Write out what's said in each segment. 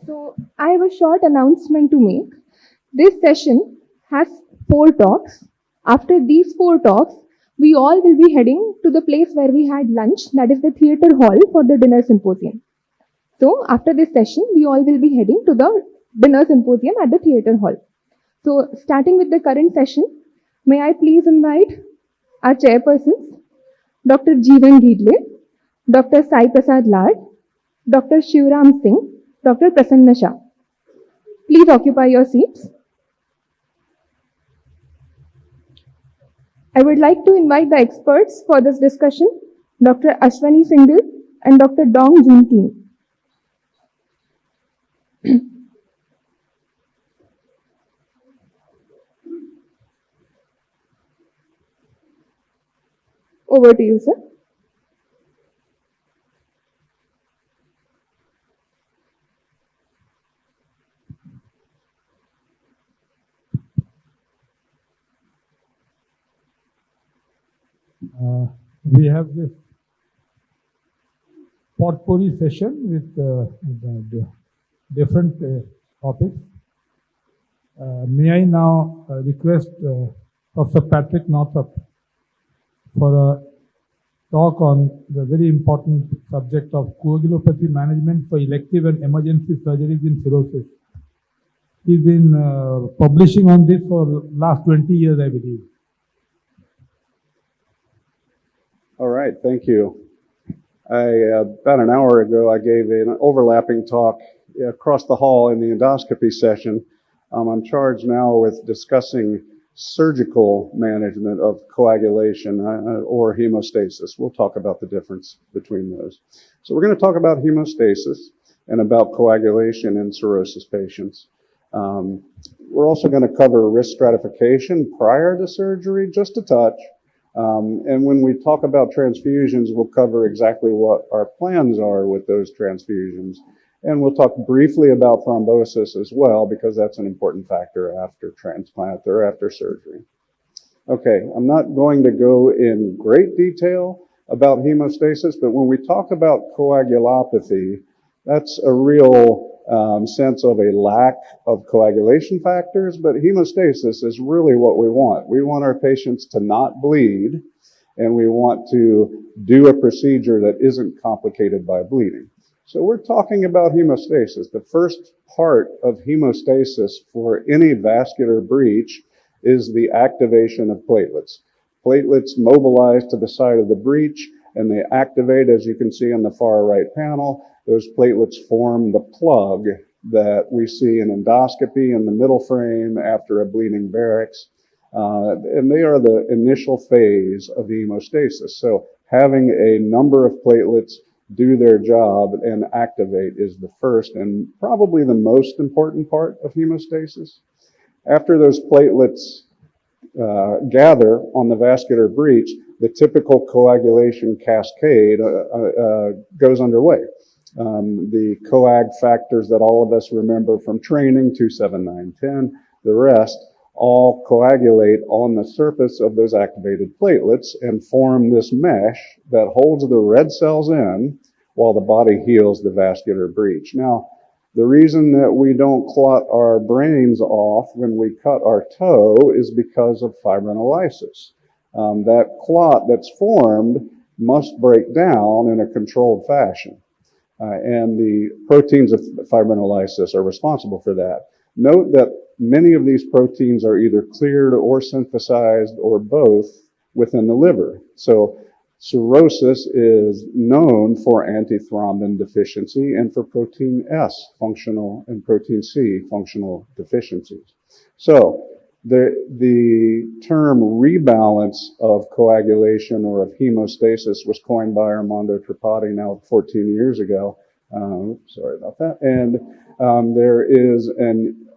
So I have a short announcement to make. This session has 4 talks. After these 4 talks, we all will be heading to the place where we had lunch, that is the theatre hall for the dinner symposium. So after this session, we all will be heading to the dinner symposium at the theatre hall. So starting with the current session, may I please invite our chairpersons, Dr. Jeevan Gidle, Dr. Sai Prasad Lad, Dr. Shivram Singh, Dr. Prasanna Shah. Please occupy your seats. I would like to invite the experts for this discussion, Dr. Ashwani Singhal and Dr. Dong Joon Kim. Over to you, sir. We have this potpourri session with different topics. May I now request Professor Patrick Northup for a talk on the very important subject of coagulopathy management for elective and emergency surgeries in cirrhosis. He's been publishing on this for the last 20 years, I believe. All right, thank you. About an hour ago, I gave an overlapping talk across the hall in the endoscopy session. I'm charged now with discussing surgical management of coagulation or hemostasis. We'll talk about the difference between those. So we're going to talk about hemostasis and about coagulation in cirrhosis patients. We're also going to cover risk stratification prior to surgery, just a touch. And when we talk about transfusions, we'll cover exactly what our plans are with those transfusions. And we'll talk briefly about thrombosis as well, because that's an important factor after transplant or after surgery. Okay, I'm not going to go in great detail about hemostasis, but when we talk about coagulopathy, that's a real sense of a lack of coagulation factors, but hemostasis is really what we want. We want our patients to not bleed, and we want to do a procedure that isn't complicated by bleeding. So we're talking about hemostasis. The first part of hemostasis for any vascular breach is the activation of platelets. Platelets mobilize to the side of the breach, and they activate, as you can see on the far right panel. Those platelets form the plug that we see in endoscopy in the middle frame after a bleeding barracks. And they are the initial phase of hemostasis. So having a number of platelets do their job and activate is the first and probably the most important part of hemostasis. After those platelets gather on the vascular breach, the typical coagulation cascade goes underway. The coag factors that all of us remember from training, 2, 7, 9, 10, the rest, all coagulate on the surface of those activated platelets and form this mesh that holds the red cells in while the body heals the vascular breach. Now, the reason that we don't clot our brains off when we cut our toe is because of fibrinolysis. That clot that's formed must break down in a controlled fashion. And the proteins of fibrinolysis are responsible for that. Note that many of these proteins are either cleared or synthesized or both within the liver. So cirrhosis is known for antithrombin deficiency and for protein S functional and protein C functional deficiencies. So the term rebalance of coagulation or of hemostasis was coined by Armando Tripati now 14 years ago. Sorry about that. And there is an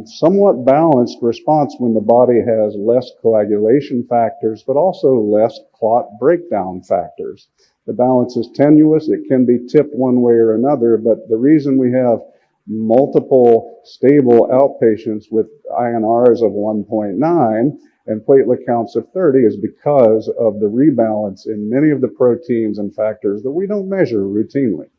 somewhat balanced response when the body has less coagulation factors, but also less clot breakdown factors. The balance is tenuous. It can be tipped one way or another, but the reason we have multiple stable outpatients with INRs of 1.9 and platelet counts of 30 is because of the rebalance in many of the proteins and factors that we don't measure routinely.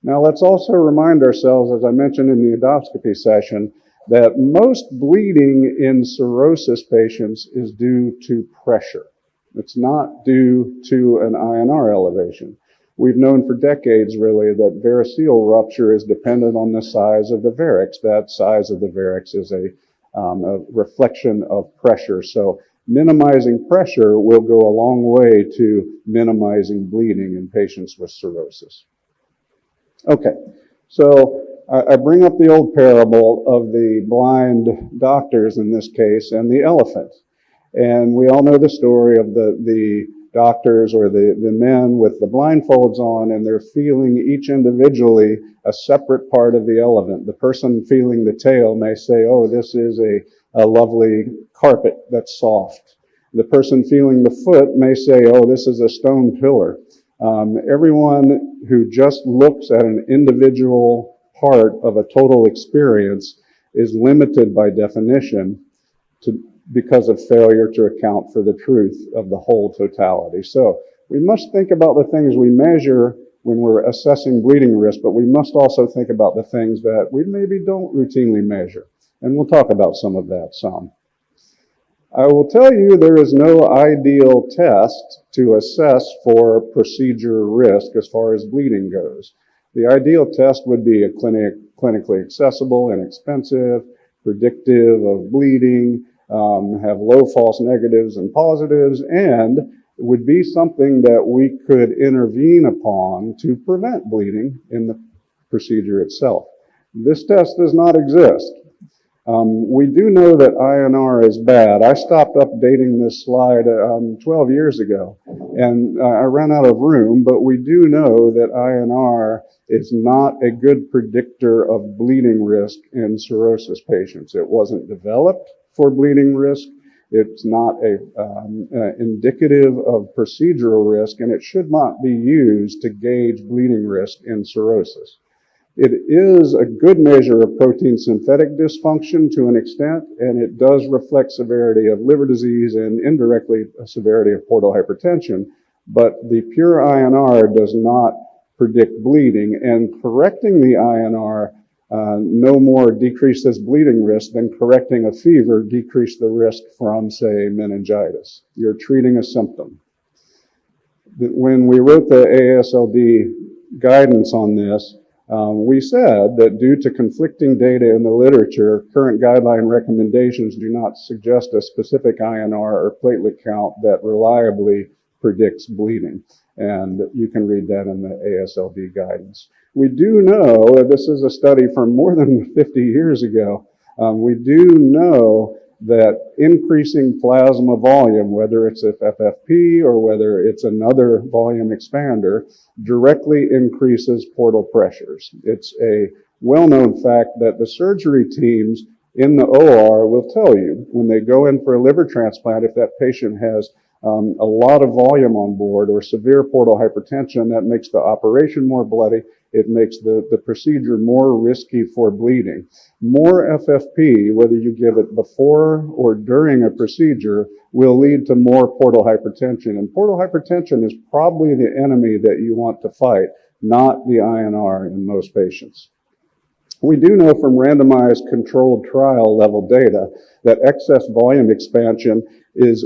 Now let's also remind ourselves, as I mentioned in the endoscopy session, that most bleeding in cirrhosis patients is due to pressure. It's not due to an INR elevation. We've known for decades, really, that variceal rupture is dependent on the size of the varix. That size of the varix is a reflection of pressure. So minimizing pressure will go a long way to minimizing bleeding in patients with cirrhosis. Okay, so I bring up the old parable of the blind doctors in this case and the elephant. And we all know the story of the doctors or the men with the blindfolds on, and they're feeling each individually a separate part of the elephant. The person feeling the tail may say, oh, this is a lovely carpet that's soft. The person feeling the foot may say, oh, this is a stone pillar. Everyone who just looks at an individual part of a total experience is limited by definition because of failure to account for the truth of the whole totality. So we must think about the things we measure when we're assessing bleeding risk, but we must also think about the things that we maybe don't routinely measure. And we'll talk about some of that some. I will tell you there is no ideal test to assess for procedure risk as far as bleeding goes. The ideal test would be a clinically accessible, inexpensive, predictive of bleeding, have low false negatives and positives, and would be something that we could intervene upon to prevent bleeding in the procedure itself. This test does not exist. We do know that INR is bad. I stopped updating this slide 12 years ago, and I ran out of room, but we do know that INR is not a good predictor of bleeding risk in cirrhosis patients. It wasn't developed for bleeding risk. It's not indicative of procedural risk, and it should not be used to gauge bleeding risk in cirrhosis. It is a good measure of protein synthetic dysfunction to an extent, and it does reflect severity of liver disease and indirectly severity of portal hypertension, but the pure INR does not predict bleeding, and correcting the INR no more decreases bleeding risk than correcting a fever decreased the risk from, say, meningitis. You're treating a symptom. When we wrote the AASLD guidance on this, we said that due to conflicting data in the literature, current guideline recommendations do not suggest a specific INR or platelet count that reliably predicts bleeding. And you can read that in the AASLD guidance. We do know, this is a study from more than 50 years ago, we do know that increasing plasma volume, whether it's a FFP or whether it's another volume expander, directly increases portal pressures. It's a well-known fact that the surgery teams in the OR will tell you when they go in for a liver transplant, if that patient has a lot of volume on board or severe portal hypertension, that makes the operation more bloody. It makes the procedure more risky for bleeding. More FFP, whether you give it before or during a procedure, will lead to more portal hypertension. And portal hypertension is probably the enemy that you want to fight, not the INR in most patients. We do know from randomized controlled trial level data that excess volume expansion is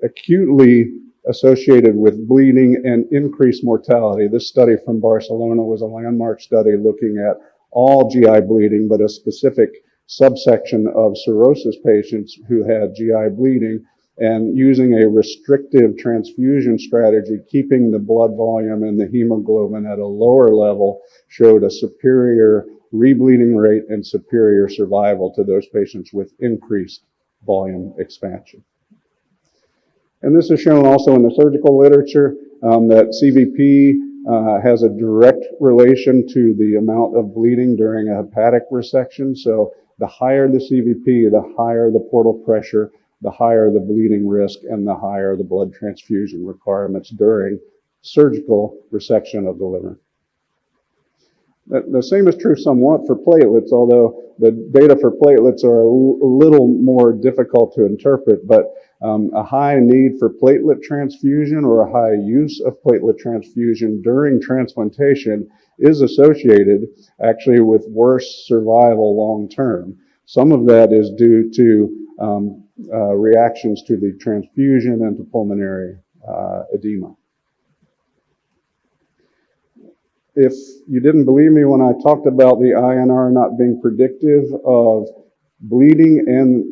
acutely associated with bleeding and increased mortality. This study from Barcelona was a landmark study looking at all GI bleeding, but a specific subsection of cirrhosis patients who had GI bleeding, and using a restrictive transfusion strategy, keeping the blood volume and the hemoglobin at a lower level, showed a superior rebleeding rate and superior survival to those patients with increased volume expansion. And this is shown also in the surgical literature, that CVP has a direct relation to the amount of bleeding during a hepatic resection. So the higher the CVP, the higher the portal pressure, the higher the bleeding risk, and the higher the blood transfusion requirements during surgical resection of the liver. The same is true somewhat for platelets, although the data for platelets are a little more difficult to interpret, but a high need for platelet transfusion or a high use of platelet transfusion during transplantation is associated actually with worse survival long term. Some of that is due to reactions to the transfusion and to pulmonary edema. If you didn't believe me when I talked about the INR not being predictive of bleeding and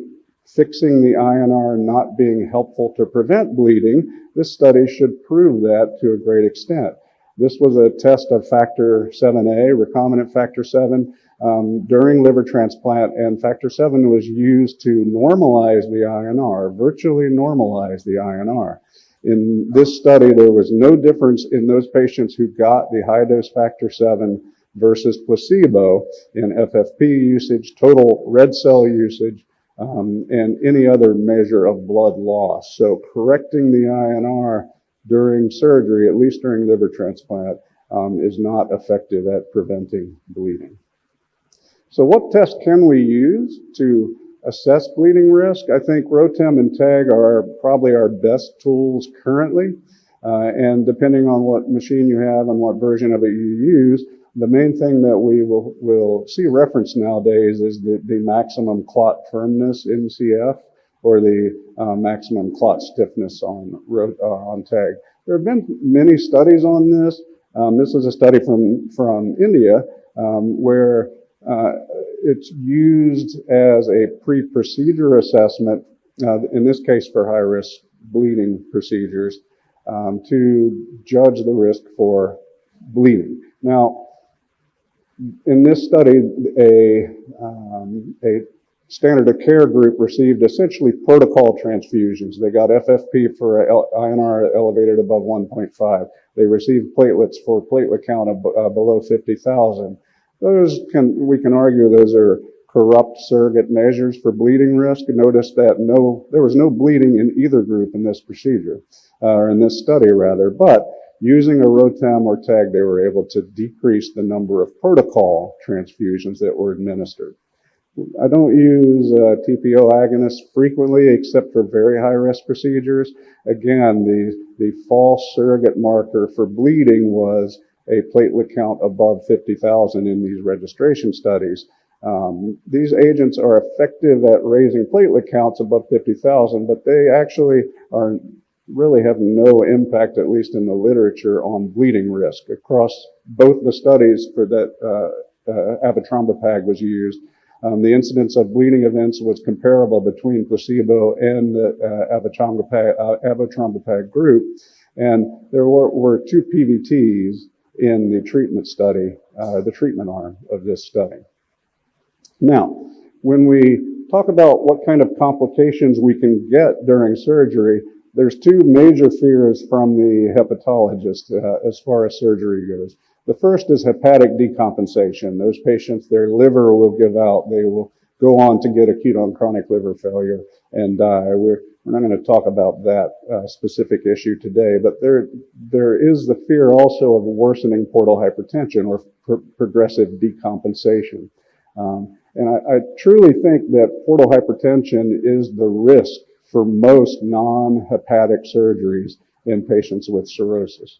fixing the INR not being helpful to prevent bleeding, this study should prove that to a great extent. This was a test of factor 7A, recombinant factor 7, during liver transplant, and factor 7 was used to normalize the INR, virtually normalize the INR. In this study, there was no difference in those patients who got the high-dose factor 7 versus placebo in FFP usage, total red cell usage, and any other measure of blood loss. So correcting the INR during surgery, at least during liver transplant, is not effective at preventing bleeding. So what tests can we use to assess bleeding risk? I think ROTEM and TAG are probably our best tools currently. And depending on what machine you have and what version of it you use, the main thing that we will see referenced nowadays is the maximum clot firmness in CF or the maximum clot stiffness on TAG. There have been many studies on this. This is a study from India where it's used as a pre-procedure assessment, in this case for high-risk bleeding procedures, to judge the risk for bleeding. Now, in this study, a standard of care group received essentially protocol transfusions. They got FFP for INR elevated above 1.5. They received platelets for platelet count below 50,000. We can argue those are corrupt surrogate measures for bleeding risk. Notice that there was no bleeding in either group in this procedure, or in this study rather, but using a ROTEM or TAG, they were able to decrease the number of protocol transfusions that were administered. I don't use TPO agonists frequently except for very high-risk procedures. Again, the false surrogate marker for bleeding was a platelet count above 50,000 in these registration studies. These agents are effective at raising platelet counts above 50,000, but they actually really have no impact, at least in the literature, on bleeding risk. Across both the studies for that avatrombopag was used, the incidence of bleeding events was comparable between placebo and the avatrombopag group, and there were 2 PVTs in the treatment study, the treatment arm of this study. Now, when we talk about what kind of complications we can get during surgery, there's 2 major fears from the hepatologist as far as surgery goes. The first is hepatic decompensation. Those patients, their liver will give out. They will go on to get acute on chronic liver failure and die. We're not going to talk about that specific issue today, but there is the fear also of worsening portal hypertension or progressive decompensation. And I truly think that portal hypertension is the risk for most non-hepatic surgeries in patients with cirrhosis.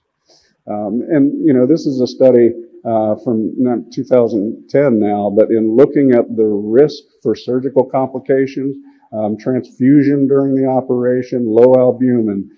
And, you know, this is a study from 2010 now, but in looking at the risk for surgical complications, transfusion during the operation, low albumin,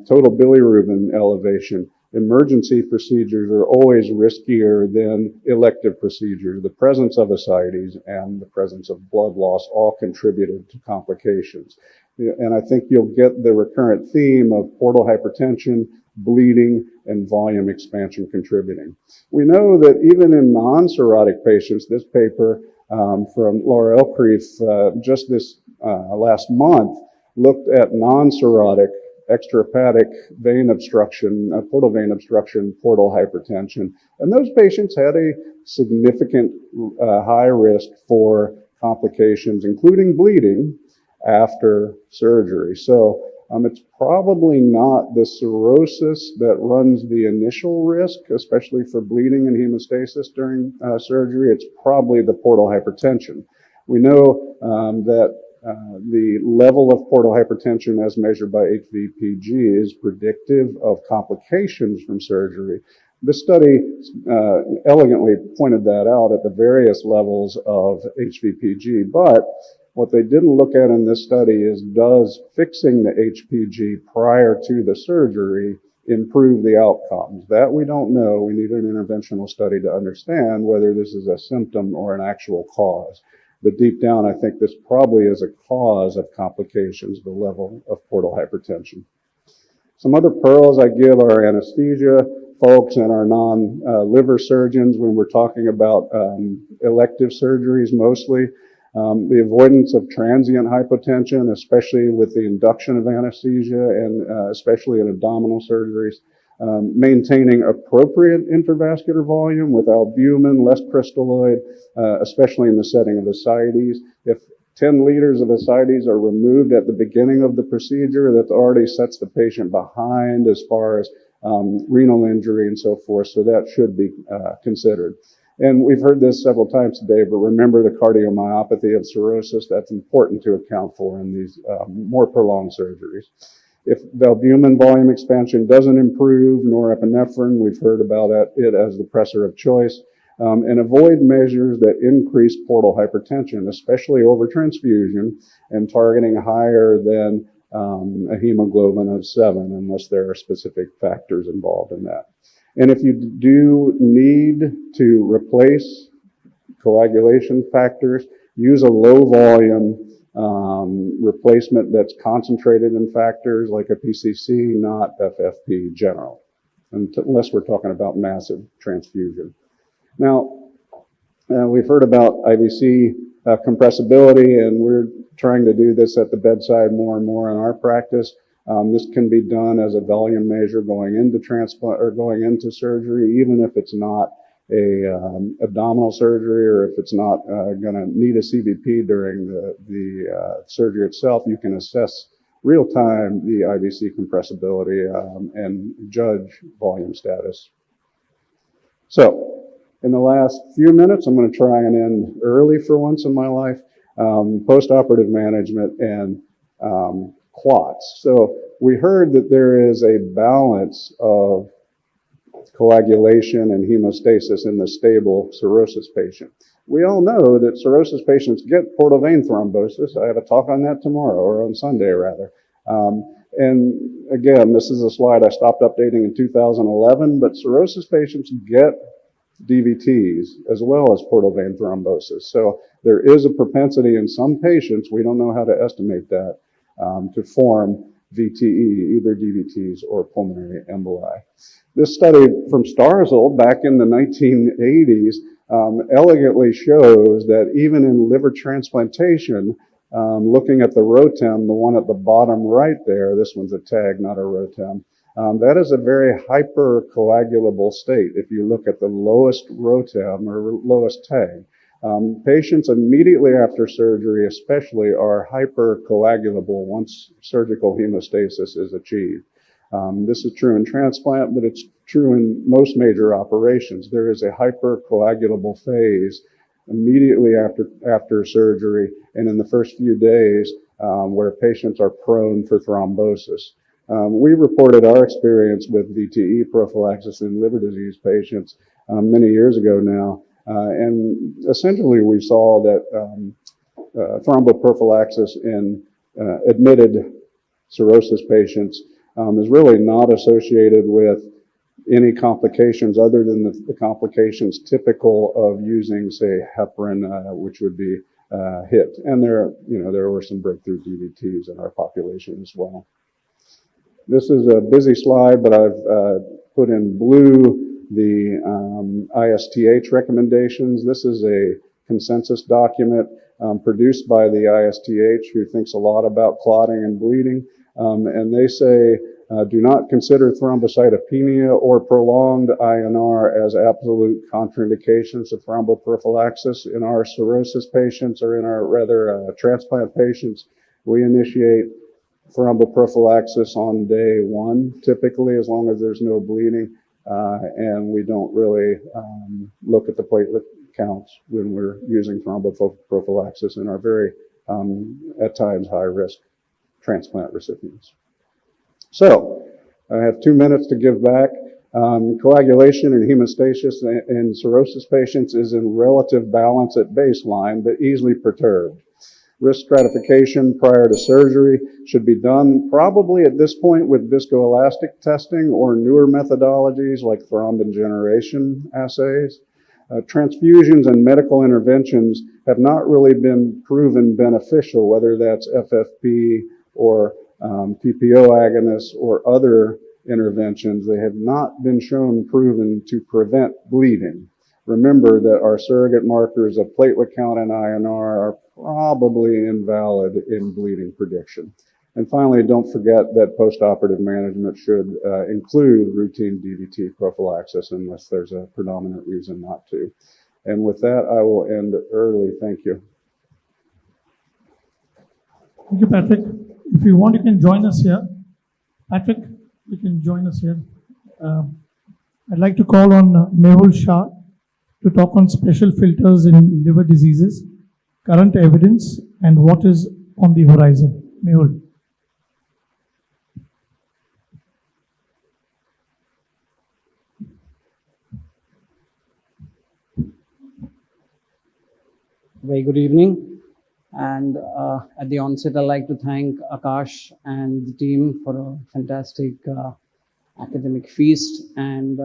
total bilirubin elevation, emergency procedures are always riskier than elective procedures. The presence of ascites and the presence of blood loss all contributed to complications. And I think you'll get the recurrent theme of portal hypertension, bleeding, and volume expansion contributing. We know that even in non-cirrhotic patients, this paper from Laura Elkrief just this last month looked at non-cirrhotic extrahepatic vein obstruction, portal vein obstruction, portal hypertension. And those patients had a significant high risk for complications, including bleeding, after surgery. So It's probably not the cirrhosis that runs the initial risk, especially for bleeding and hemostasis during surgery. It's probably the portal hypertension. We know that the level of portal hypertension as measured by HVPG is predictive of complications from surgery. This study elegantly pointed that out at the various levels of HVPG, but what they didn't look at in this study is, does fixing the HPG prior to the surgery improve the outcomes? That we don't know. We need an interventional study to understand whether this is a symptom or an actual cause. But deep down, I think this probably is a cause of complications, the level of portal hypertension. Some other pearls I give our anesthesia folks and our non-liver surgeons when we're talking about elective surgeries mostly. The avoidance of transient hypotension, especially with the induction of anesthesia and especially in abdominal surgeries. Maintaining appropriate intravascular volume with albumin, less crystalloid, especially in the setting of ascites. If 10 liters of ascites are removed at the beginning of the procedure, that already sets the patient behind as far as renal injury and so forth, so that should be considered. And we've heard this several times today, but remember the cardiomyopathy of cirrhosis, that's important to account for in these more prolonged surgeries. If the albumin volume expansion doesn't improve, norepinephrine, we've heard about it as the pressor of choice, and avoid measures that increase portal hypertension, especially over transfusion and targeting higher than a hemoglobin of 7, unless there are specific factors involved in that. And if you do need to replace coagulation factors, use a low volume replacement that's concentrated in factors like a PCC, not FFP general, unless we're talking about massive transfusion. Now, we've heard about IVC compressibility, and we're trying to do this at the bedside more and more in our practice. This can be done as a volume measure going into transplant or going into surgery, even if it's not a abdominal surgery, or if it's not going to need a CVP during the surgery itself. You can assess real time the IVC compressibility and judge volume status. So in the last few minutes, I'm going to try and end early for once in my life, post-operative management and clots. So we heard that there is a balance of coagulation and hemostasis in the stable cirrhosis patient. We all know that cirrhosis patients get portal vein thrombosis. I have a talk on that tomorrow, or on Sunday rather. And again, this is a slide I stopped updating in 2011, but cirrhosis patients get DVTs as well as portal vein thrombosis. So there is a propensity in some patients, we don't know how to estimate that, to form VTE, either DVTs or pulmonary emboli. This study from Starzl back in the 1980s elegantly shows that even in liver transplantation, looking at the ROTEM, the one at the bottom right there, this one's a tag, not a ROTEM, that is a very hypercoagulable state if you look at the lowest ROTEM or lowest tag. Patients immediately after surgery especially are hypercoagulable once surgical hemostasis is achieved. This is true in transplant, but it's true in most major operations. There is a hypercoagulable phase immediately after surgery and in the first few days where patients are prone for thrombosis. We reported our experience with VTE prophylaxis in liver disease patients many years ago now. And essentially we saw that thromboprophylaxis in admitted cirrhosis patients is really not associated with any complications other than the complications typical of using, say, heparin, which would be HIT. And there were some breakthrough DVTs in our population as well. This is a busy slide, but I've put in blue the ISTH recommendations. This is a consensus document produced by the ISTH, who thinks a lot about clotting and bleeding. And they say, do not consider thrombocytopenia or prolonged INR as absolute contraindications of thromboprophylaxis in our cirrhosis patients, or in our transplant patients. We initiate thromboprophylaxis on day 1, typically, as long as there's no bleeding, and we don't really look at the platelet counts when we're using thromboprophylaxis in our very, at times, high-risk transplant recipients. So, I have 2 minutes to give back. Coagulation and hemostasis in cirrhosis patients is in relative balance at baseline, but easily perturbed. Risk stratification prior to surgery should be done probably at this point with viscoelastic testing or newer methodologies like thrombin generation assays. Transfusions and medical interventions have not really been proven beneficial, whether that's FFP or PPO agonists or other interventions. They have not been shown proven to prevent bleeding. Remember that our surrogate markers of platelet count and INR are probably invalid in bleeding prediction. And finally, don't forget that postoperative management should include routine DVT prophylaxis unless there's a predominant reason not to. And with that, I will end early. Thank you. Thank you, Patrick. If you want, you can join us here. Patrick, you can join us here. I'd like to call on Mehul Shah to talk on special filters in liver diseases, current evidence, and what is on the horizon. Mehul. Very good evening. And at the onset, I'd like to thank Akash and the team for a fantastic academic feast. And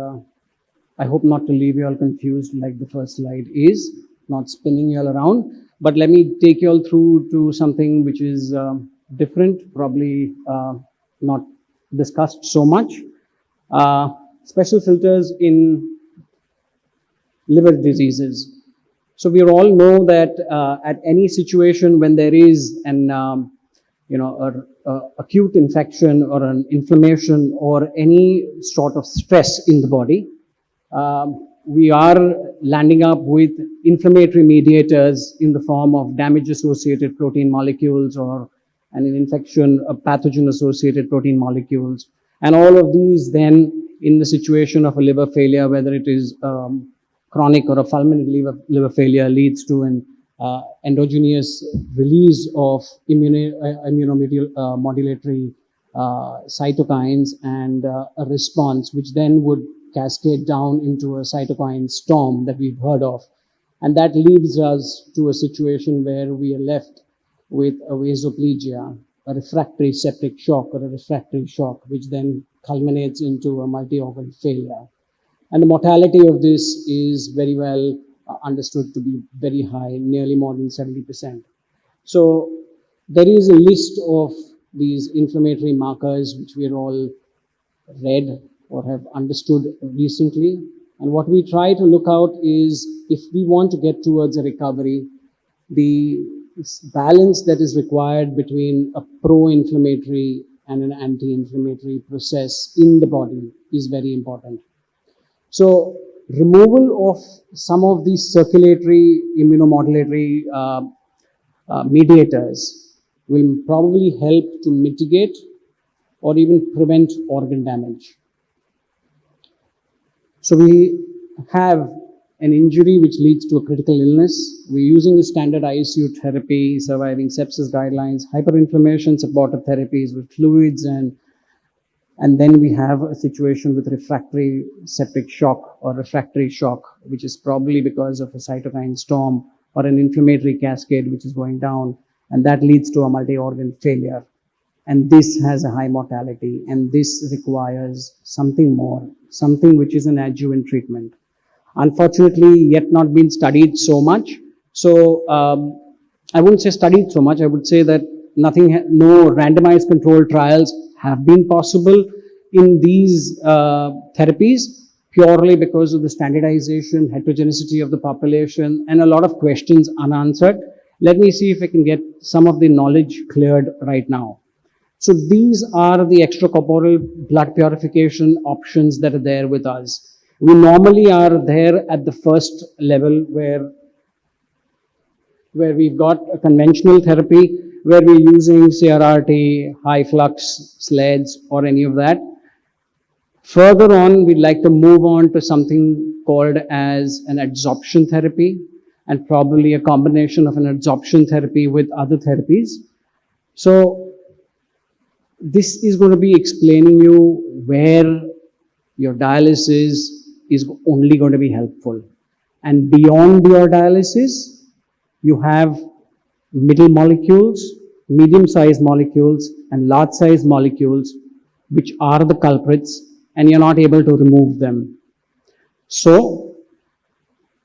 I hope not to leave you all confused like the first slide is, not spinning you all around. But let me take you all through to something which is different, probably not discussed so much. Special filters in liver diseases. So we all know that at any situation when there is an acute infection or an inflammation or any sort of stress in the body, we are landing up with inflammatory mediators in the form of damage-associated protein molecules or an infection, pathogen-associated protein molecules. And all of these then, in the situation of a liver failure, whether it is chronic or a fulminant liver failure, leads to an endogenous release of immunomodulatory cytokines and a response, which then would cascade down into a cytokine storm that we've heard of. And that leads us to a situation where we are left with a vasoplegia, a refractory septic shock or a refractory shock, which then culminates into a multi-organ failure. And the mortality of this is very well understood to be very high, nearly more than 70%. So there is a list of these inflammatory markers which we are all read or have understood recently. And what we try to look out is, if we want to get towards a recovery, the balance that is required between a pro-inflammatory and an anti-inflammatory process in the body is very important. So removal of some of these circulatory immunomodulatory mediators will probably help to mitigate or even prevent organ damage. So we have an injury which leads to a critical illness. We're using the standard ICU therapy, surviving sepsis guidelines, hyperinflammation supportive therapies with fluids, and then we have a situation with refractory septic shock or refractory shock, which is probably because of a cytokine storm or an inflammatory cascade which is going down, and that leads to a multi-organ failure. And this has a high mortality, and this requires something more, something which is an adjuvant treatment. Unfortunately, yet not been studied so much. So I wouldn't say studied so much. I would say that no randomized controlled trials have been possible in these therapies, purely because of the standardization, heterogeneity of the population, and a lot of questions unanswered. Let me see if I can get some of the knowledge cleared right now. So these are the extracorporeal blood purification options that are there with us. We normally are there at the first level where we've got a conventional therapy, where we're using CRRT, high flux sleds, or any of that. Further on, we'd like to move on to something called as an adsorption therapy, and probably a combination of an adsorption therapy with other therapies. So this is going to be explaining you where your dialysis is only going to be helpful. And beyond your dialysis, you have middle molecules, medium-sized molecules, and large-sized molecules, which are the culprits, and you're not able to remove them. So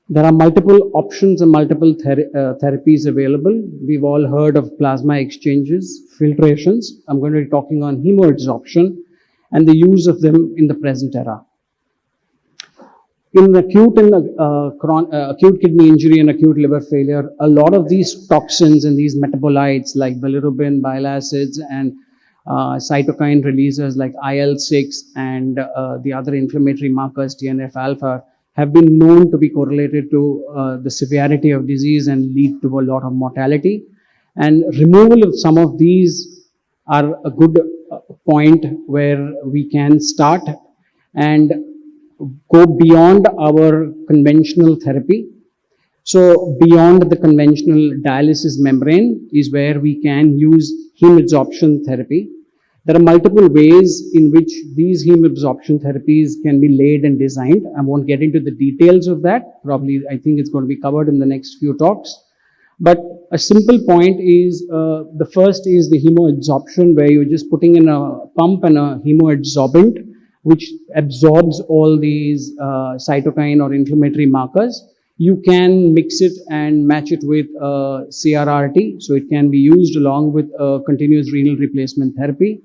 there are multiple options and multiple therapies available. We've all heard of plasma exchanges, filtrations. I'm going to be talking on hemoadsorption and the use of them in the present era. In acute and acute kidney injury and acute liver failure, a lot of these toxins and these metabolites like bilirubin, bile acids, and cytokine releasers like IL-6 and the other inflammatory markers, TNF-alpha, have been known to be correlated to the severity of disease and lead to a lot of mortality. And removal of some of these are a good point where we can start and go beyond our conventional therapy. So beyond the conventional dialysis membrane is where we can use hemoadsorption therapy. There are multiple ways in which these hemoadsorption therapies can be laid and designed. I won't get into the details of that. Probably, I think it's going to be covered in the next few talks. But a simple point is, the first is the hemoadsorption, where you're just putting in a pump and a hemoadsorbent, which absorbs all these cytokine or inflammatory markers. You can mix it and match it with CRRT, so it can be used along with continuous renal replacement therapy.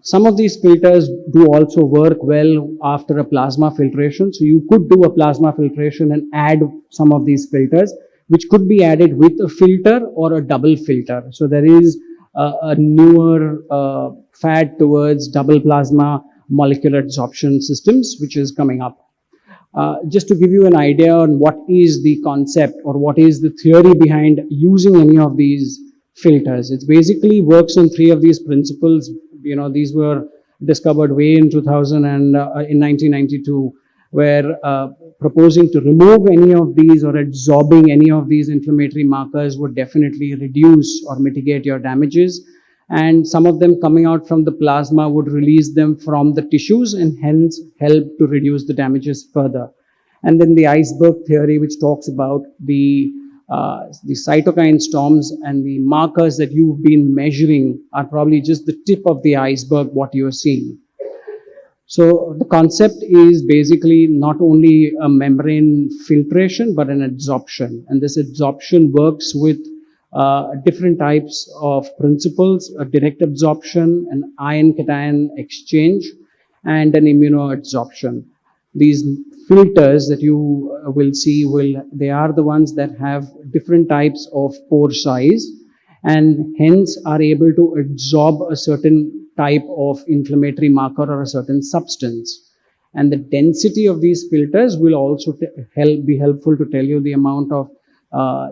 Some of these filters do also work well after a plasma filtration, so you could do a plasma filtration and add some of these filters, which could be added with a filter or a double filter. So there is a newer fad towards double plasma molecular adsorption systems, which is coming up. Just to give you an idea on what is the concept or what is the theory behind using any of these filters. It basically works on three of these principles. You know, these were discovered way in 2000 and in 1992, where proposing to remove any of these or adsorbing any of these inflammatory markers would definitely reduce or mitigate your damages. And some of them coming out from the plasma would release them from the tissues and hence help to reduce the damages further. And then the iceberg theory, which talks about the cytokine storms and the markers that you've been measuring are probably just the tip of the iceberg, what you're seeing. So the concept is basically not only a membrane filtration, but an adsorption. And this adsorption works with different types of principles: a direct absorption, an ion-cation exchange, and an immunoadsorption. These filters that you will see, they are the ones that have different types of pore size and hence are able to absorb a certain type of inflammatory marker or a certain substance. And the density of these filters will also be helpful to tell you the amount of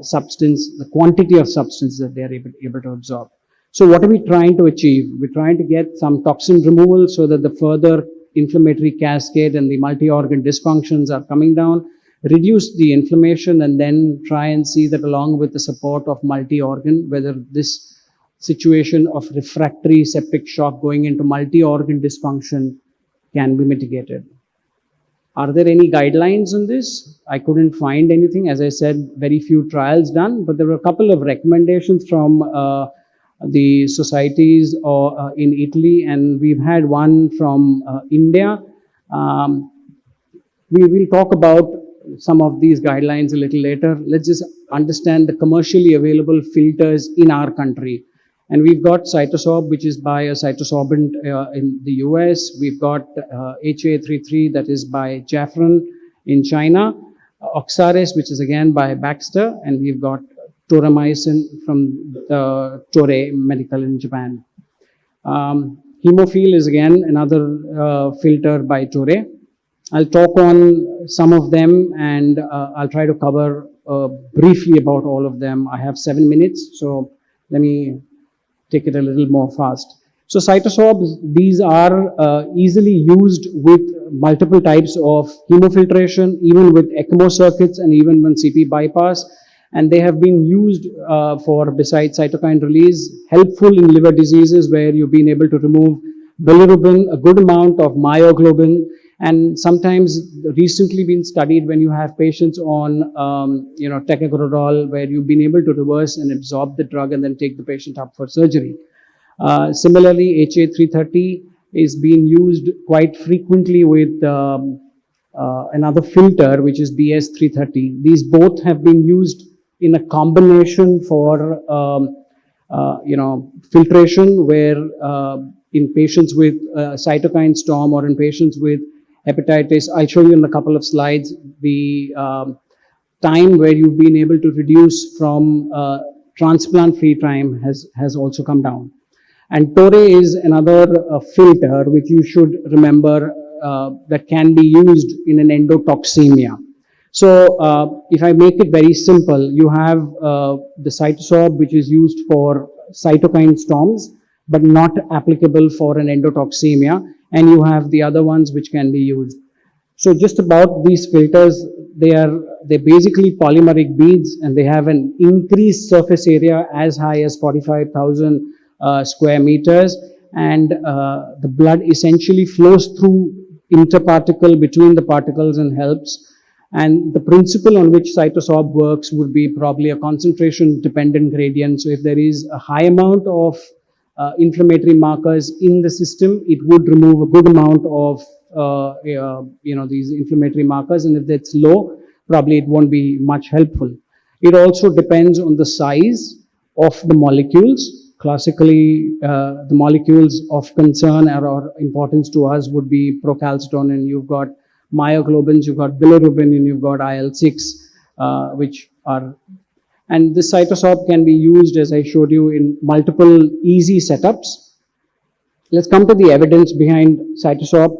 substance, the quantity of substance that they are able to absorb. So what are we trying to achieve? We're trying to get some toxin removal so that the further inflammatory cascade and the multi-organ dysfunctions are coming down, reduce the inflammation, and then try and see that along with the support of multi-organ, whether this situation of refractory septic shock going into multi-organ dysfunction can be mitigated. Are there any guidelines on this? I couldn't find anything. As I said, very few trials done, but there were a couple of recommendations from the societies in Italy, and we've had one from India. We will talk about some of these guidelines a little later. Let's just understand the commercially available filters in our country. And we've got Cytosorb, which is by a cytosorbent in the US. We've got HA33, that is by Jafran in China. Oxaris, which is again by Baxter. And we've got Toramycin from Toray Medical in Japan. Hemophil is again another filter by Toray. I'll talk on some of them and I'll try to cover briefly about all of them. I have 7 minutes, so Let me take it a little more fast. So cytosorbs, these are easily used with multiple types of hemofiltration, even with ECMO circuits and even when CP bypass. And they have been used for, besides cytokine release, helpful in liver diseases where you've been able to remove bilirubin, a good amount of myoglobin, and sometimes recently been studied when you have patients on, tecagrelor, where you've been able to reverse and absorb the drug and then take the patient up for surgery. Similarly, HA330 is being used quite frequently with another filter, which is BS330. These both have been used in a combination for, filtration, where in patients with cytokine storm or in patients with hepatitis, I'll show you in a couple of slides, the time where you've been able to reduce from transplant-free time has also come down. And TORE is another filter which you should remember that can be used in an endotoxemia. So if I make it very simple, you have the cytosorb which is used for cytokine storms, but not applicable for an endotoxemia, and you have the other ones which can be used. So just about these filters, they're basically polymeric beads, and they have an increased surface area as high as 45,000 square meters, and the blood essentially flows through interparticle between the particles and helps. And the principle on which cytosorb works would be probably a concentration dependent gradient. So if there is a high amount of inflammatory markers in the system, it would remove a good amount of these inflammatory markers, and if that's low, probably it won't be much helpful. It also depends on the size of the molecules. Classically, the molecules of concern or importance to us would be procalcitonin. You've got myoglobins, you've got bilirubin, and you've got IL-6, which are, and this cytosorb can be used, as I showed you, in multiple easy setups. Let's come to the evidence behind cytosorb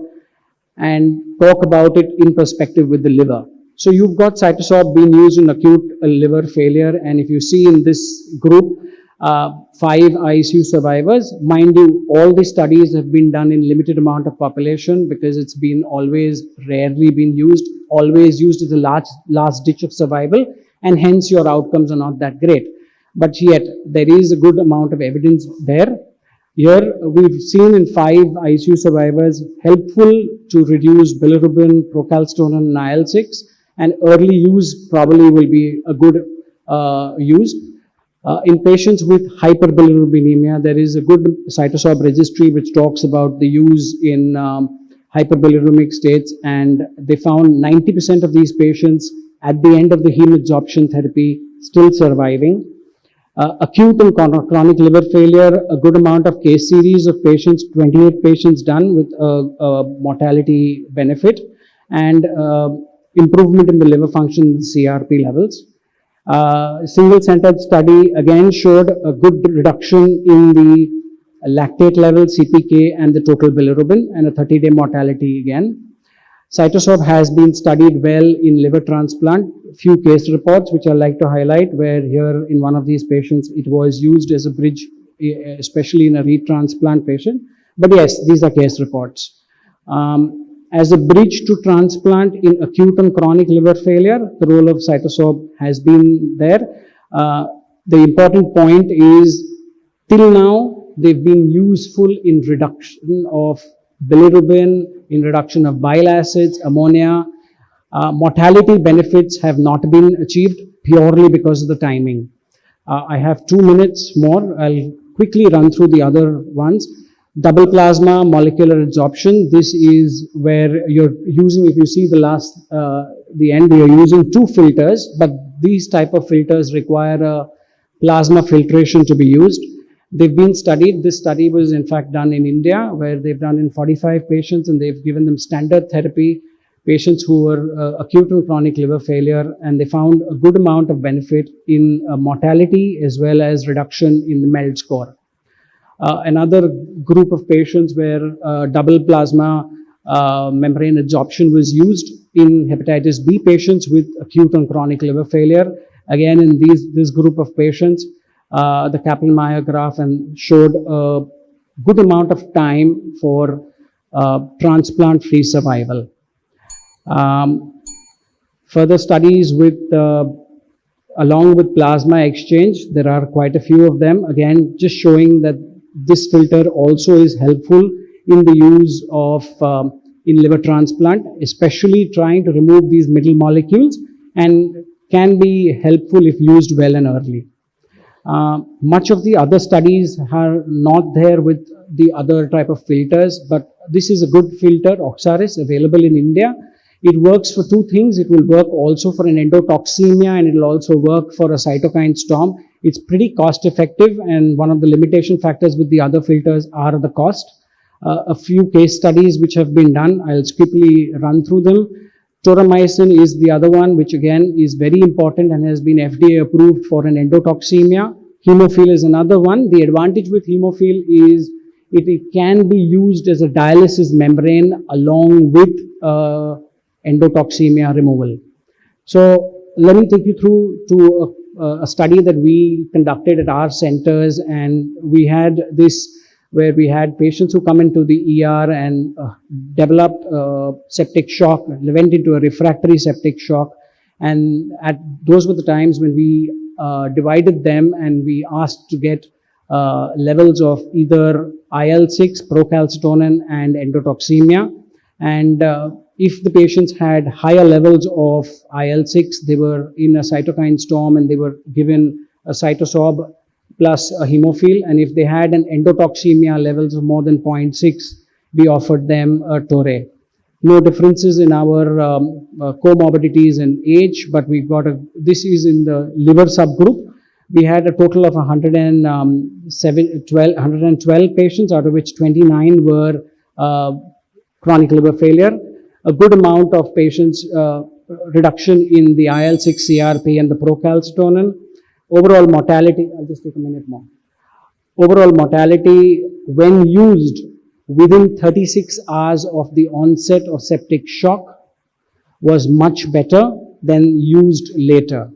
and talk about it in perspective with the liver. So you've got cytosorb being used in acute liver failure, and if you see in this group, 5 ICU survivors. Mind you, all the studies have been done in limited amount of population because it's been always rarely been used, always used as a last ditch of survival, and hence your outcomes are not that great. But yet, there is a good amount of evidence there. Here, we've seen in 5 ICU survivors helpful to reduce bilirubin, procalcitonin, and IL-6, and early use probably will be a good use. In patients with hyperbilirubinemia, there is a good cytosorb registry which talks about the use in hyperbilirubemic states, and they found 90% of these patients at the end of the heme adsorption therapy still surviving. Acute and chronic liver failure, a good amount of case series of patients, 28 patients done with a mortality benefit, and improvement in the liver function, CRP levels. Single-centered study again showed a good reduction in the lactate level, CPK, and the total bilirubin, and a 30-day mortality again. Cytosorb has been studied well in liver transplant. Few case reports which I like to highlight, where here in one of these patients it was used as a bridge, especially in a retransplant patient. But yes, these are case reports. As a bridge to transplant in acute and chronic liver failure, the role of cytosorb has been there. The important point is, till now, they've been useful in reduction of bilirubin, in reduction of bile acids, ammonia. Mortality benefits have not been achieved purely because of the timing. I have 2 minutes more. I'll quickly run through the other ones. Double plasma molecular adsorption. This is where you're using, if you see the end, you're using 2 filters, but these type of filters require a plasma filtration to be used. They've been studied. This study was in fact done in India, where they've done in 45 patients, and they've given them standard therapy, patients who were acute and chronic liver failure, and they found a good amount of benefit in mortality as well as reduction in the MELD score. Another group of patients where double plasma membrane adsorption was used in hepatitis B patients with acute and chronic liver failure. Again, in this group of patients, the Kaplan-Meier graph and showed a good amount of time for transplant-free survival. Further studies with along with plasma exchange, there are quite a few of them, again just showing that this filter also is helpful in the use of in liver transplant, especially trying to remove these middle molecules, and can be helpful if used well and early. Much of the other studies are not there with the other type of filters, but this is a good filter, Oxaris, available in India. It works for two things. It will work also for an endotoxemia, and it will also work for a cytokine storm. It's pretty cost effective, and one of the limitation factors with the other filters are the cost. A few case studies which have been done, I'll quickly run through them. Toramycin is the other one, which again is very important and has been FDA approved for an endotoxemia. Hemophil is another one. The advantage with hemophil is it can be used as a dialysis membrane along with endotoxemia removal. So let me take you through to a study that we conducted at our centers, and we had this where we had patients who come into the ER and developed septic shock, went into a refractory septic shock, and those were the times when we divided them and we asked to get levels of either IL-6, procalcitonin, and endotoxemia. And if the patients had higher levels of IL-6, they were in a cytokine storm and they were given a cytosorb plus a hemophil. And if they had an endotoxemia levels of more than 0.6, we offered them a Torre. No differences in our comorbidities and age, but we've got this is in the liver subgroup. We had a total of 112 patients, out of which 29 were chronic liver failure. A good amount of patients reduction in the IL-6 CRP and the procalcitonin. Overall mortality, I'll just take a minute more. Overall mortality when used within 36 hours of the onset of septic shock was much better than used later.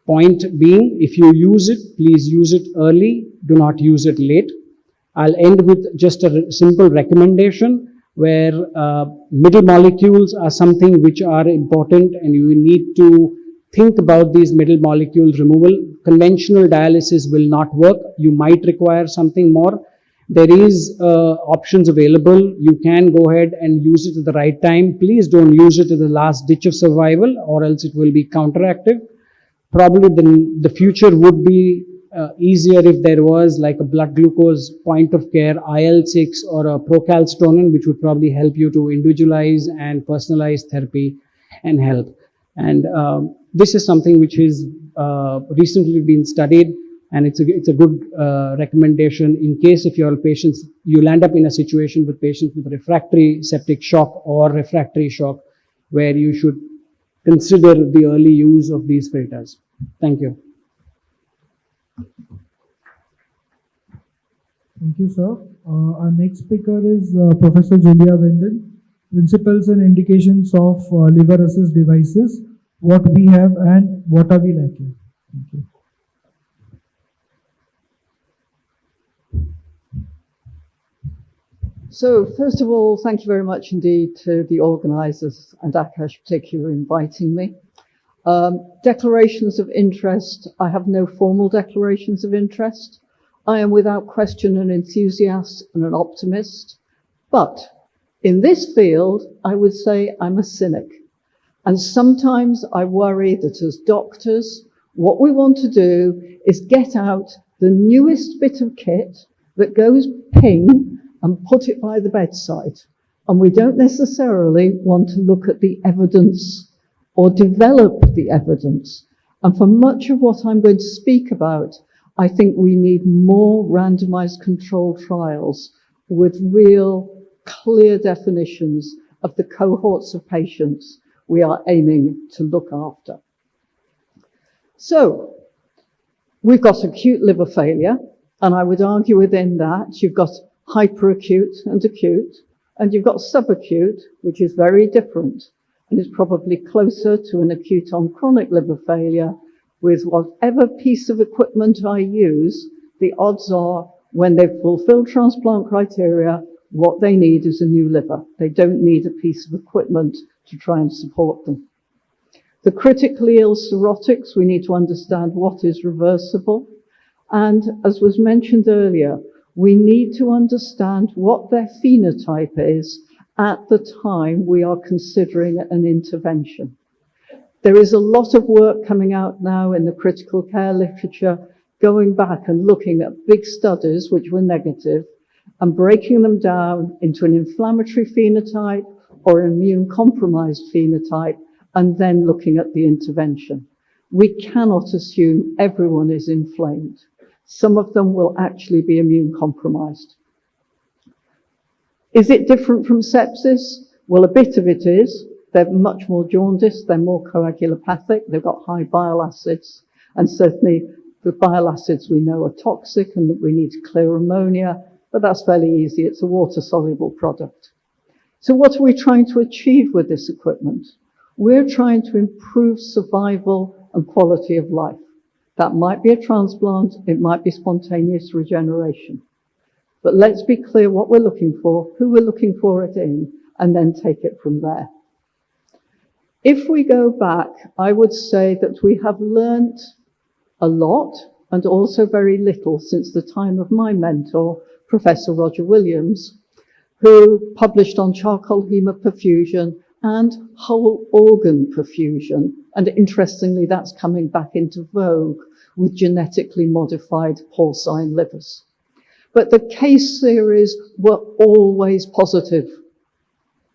Point being, if you use it, please use it early, do not use it late. I'll end with just a simple recommendation where middle molecules are something which are important, and you need to think about these middle molecules removal. Conventional dialysis will not work. You might require something more. There is options available. You can go ahead and use it at the right time. Please don't use it at the last ditch of survival, or else it will be counteractive. Probably the future would be easier if there was like a blood glucose point of care, IL-6 or a procalcitonin, which would probably help you to individualize and personalize therapy and help. And this is something which is recently been studied, and it's a good recommendation in case if your patients, you'll end up in a situation with patients with refractory septic shock or refractory shock, where you should consider the early use of these filters. Thank you. Thank you, sir. Our next speaker is Professor Julia Wendell, Principles and Indications of Liver Assist Devices, what we have and what are we lacking. Thank you. So first of all, thank you very much indeed to the organisers and Akash particularly inviting me. Declarations of interest. I have no formal declarations of interest. I am without question an enthusiast and an optimist. But in this field, I would say I'm a cynic. And sometimes I worry that as doctors, what we want to do is get out the newest bit of kit that goes ping and put it by the bedside. And we don't necessarily want to look at the evidence or develop the evidence. And for much of what I'm going to speak about, I think we need more randomized controlled trials with real clear definitions of the cohorts of patients we are aiming to look after. So we've got acute liver failure, and I would argue within that you've got hyperacute and acute, and you've got subacute, which is very different and is probably closer to an acute on chronic liver failure with whatever piece of equipment I use, the odds are when they've fulfilled transplant criteria, what they need is a new liver. They don't need a piece of equipment to try and support them. The critically ill cirrhotics, we need to understand what is reversible. And as was mentioned earlier, we need to understand what their phenotype is at the time we are considering an intervention. There is a lot of work coming out now in the critical care literature, going back and looking at big studies which were negative and breaking them down into an inflammatory phenotype or an immune compromised phenotype, and then looking at the intervention. We cannot assume everyone is inflamed. Some of them will actually be immune compromised. Is it different from sepsis? Well, a bit of it is. They're much more jaundiced, they're more coagulopathic, they've got high bile acids, and certainly the bile acids we know are toxic and that we need to clear ammonia, but that's fairly easy, it's a water-soluble product. So what are we trying to achieve with this equipment? We're trying to improve survival and quality of life. That might be a transplant, it might be spontaneous regeneration. But let's be clear what we're looking for, who we're looking for it in, and then take it from there. If we go back, I would say that we have learnt a lot and also very little since the time of my mentor, Professor Roger Williams, who published on charcoal hemoperfusion and whole organ perfusion. And interestingly, that's coming back into vogue with genetically modified porcine livers. But the case series were always positive,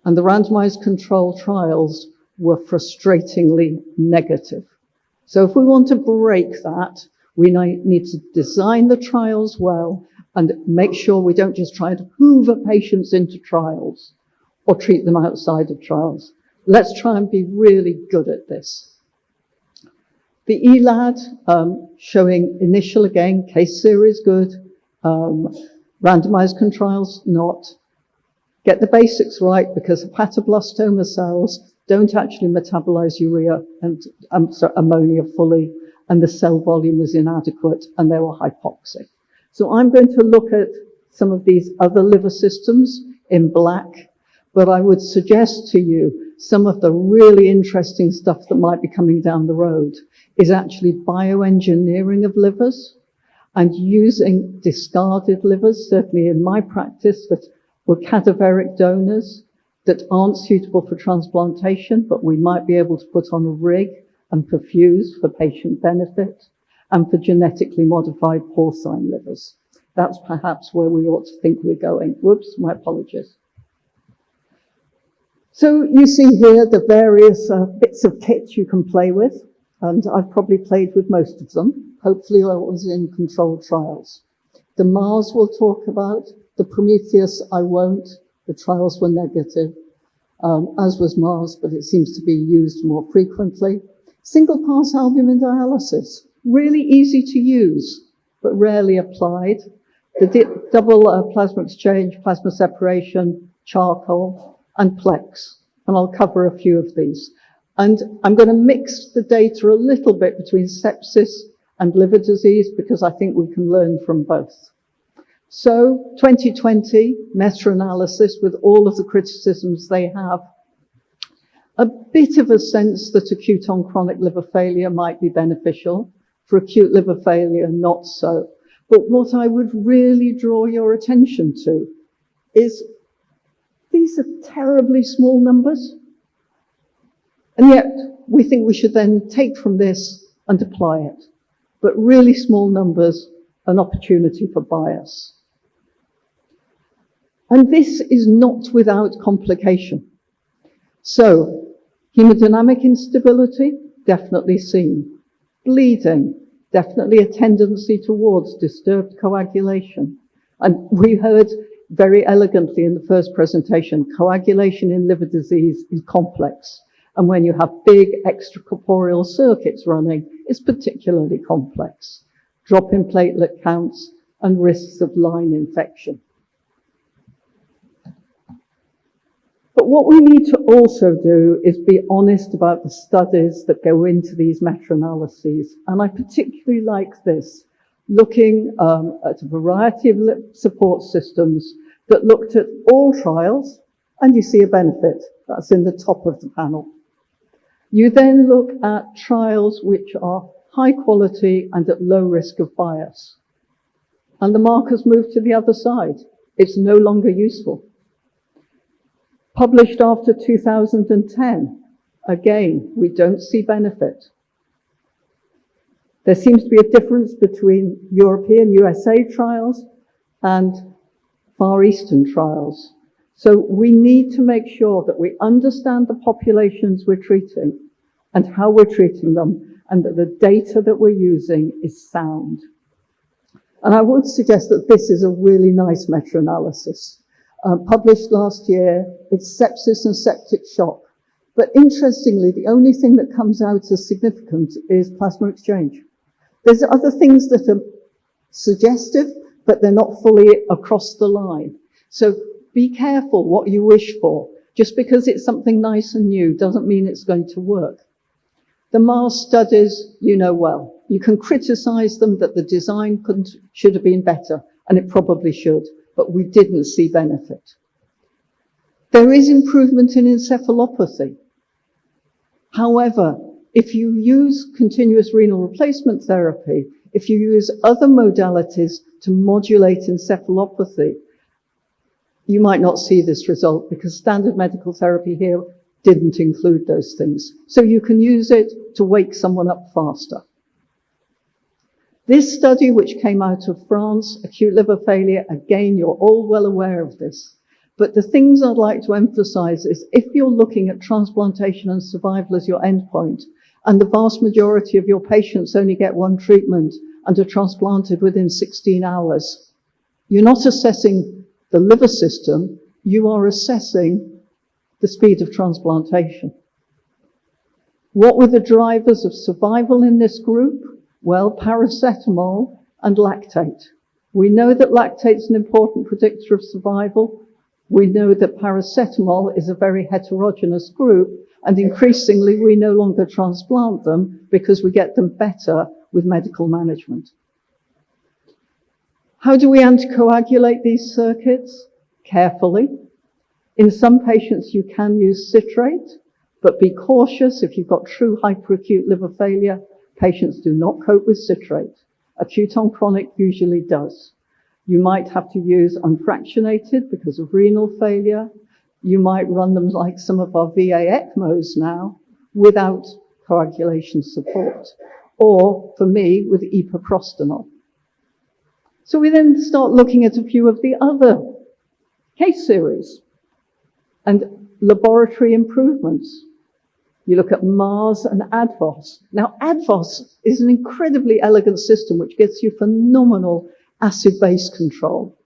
and the randomized control trials were frustratingly negative. So if we want to break that, we need to design the trials well and make sure we don't just try to hoover patients into trials or treat them outside of trials. Let's try and be really good at this. The ELAD, showing initial, again, case series good, randomized controls not. Get the basics right, because hepatoblastoma cells don't actually metabolize urea and ammonia fully, and the cell volume was inadequate and they were hypoxic. So I'm going to look at some of these other liver systems in black, but I would suggest to you some of the really interesting stuff that might be coming down the road is actually bioengineering of livers and using discarded livers, certainly in my practice, that were cadaveric donors that aren't suitable for transplantation, but we might be able to put on a rig and perfuse for patient benefit, and for genetically modified porcine livers. That's perhaps where we ought to think we're going. Whoops, my apologies. So you see here the various bits of kit you can play with, and I've probably played with most of them. Hopefully I was in controlled trials. The Mars we'll talk about, the Prometheus I won't, the trials were negative, as was Mars, but it seems to be used more frequently. Single pass albumin dialysis, really easy to use, but rarely applied. The double plasma exchange, plasma separation, charcoal, and Plex. And I'll cover a few of these. And I'm going to mix the data a little bit between sepsis and liver disease, because I think we can learn from both. So 2020 meta-analysis with all of the criticisms they have. A bit of a sense that acute on chronic liver failure might be beneficial. For acute liver failure, not so. But what I would really draw your attention to is these are terribly small numbers. And yet we think we should then take from this and apply it. But really small numbers, an opportunity for bias. And this is not without complication. So, hemodynamic instability, definitely seen. Bleeding, definitely a tendency towards disturbed coagulation. And we heard very elegantly in the first presentation, coagulation in liver disease is complex. And when you have big extracorporeal circuits running, it's particularly complex. Drop in platelet counts and risks of line infection. But what we need to also do is be honest about the studies that go into these meta-analyses. And I particularly like this, looking at a variety of support systems that looked at all trials, and you see a benefit. That's in the top of the panel. You then look at trials which are high quality and at low risk of bias. And the markers move to the other side. It's no longer useful. Published after 2010, again, we don't see benefit. There seems to be a difference between European, USA trials and Far Eastern trials. So we need to make sure that we understand the populations we're treating and how we're treating them, and that the data that we're using is sound. And I would suggest that this is a really nice meta-analysis. Published last year, it's sepsis and septic shock. But interestingly, the only thing that comes out as significant is plasma exchange. There's other things that are suggestive, but they're not fully across the line. So be careful what you wish for. Just because it's something nice and new doesn't mean it's going to work. The MAS studies, you know well. You can criticize them that the design should have been better, and it probably should, but we didn't see benefit. There is improvement in encephalopathy. However, if you use continuous renal replacement therapy, if you use other modalities to modulate encephalopathy, you might not see this result because standard medical therapy here didn't include those things. So you can use it to wake someone up faster. This study, which came out of France, acute liver failure, again, you're all well aware of this. But the things I'd like to emphasize is if you're looking at transplantation and survival as your endpoint, and the vast majority of your patients only get one treatment and are transplanted within 16 hours, you're not assessing the liver system, you are assessing the speed of transplantation. What were the drivers of survival in this group? Well, paracetamol and lactate. We know that lactate's an important predictor of survival. We know that paracetamol is a very heterogeneous group, and increasingly we no longer transplant them because we get them better with medical management. How do we anticoagulate these circuits? Carefully. In some patients you can use citrate, but be cautious. If you've got true hyperacute liver failure, patients do not cope with citrate. Acute on chronic usually does. You might have to use unfractionated because of renal failure. You might run them like some of our VA ECMOs now without coagulation support, or for me, with epoprostenol. So we then start looking at a few of the other case series and laboratory improvements. You look at MAS and ADVOS. Now, ADVOS is an incredibly elegant system which gets you phenomenal acid-base control.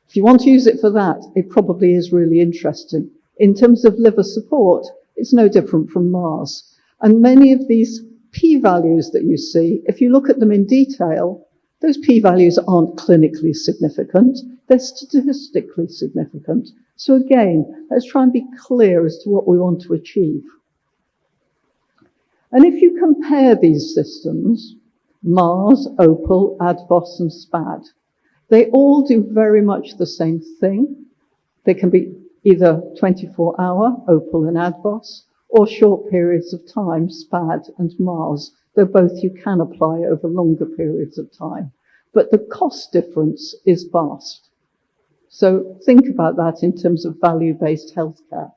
If you want to use it for that, it probably is really interesting. In terms of liver support, it's no different from MAS. And many of these p-values that you see, if you look at them in detail, those p-values aren't clinically significant, they're statistically significant. So again, let's try and be clear as to what we want to achieve. And if you compare these systems, MAS, OPAL, ADVOS, and SPAD, they all do very much the same thing. They can be either 24-hour, OPAL and ADVOS, or short periods of time, SPAD and MAS. Though both you can apply over longer periods of time. But the cost difference is vast. So think about that in terms of value-based healthcare.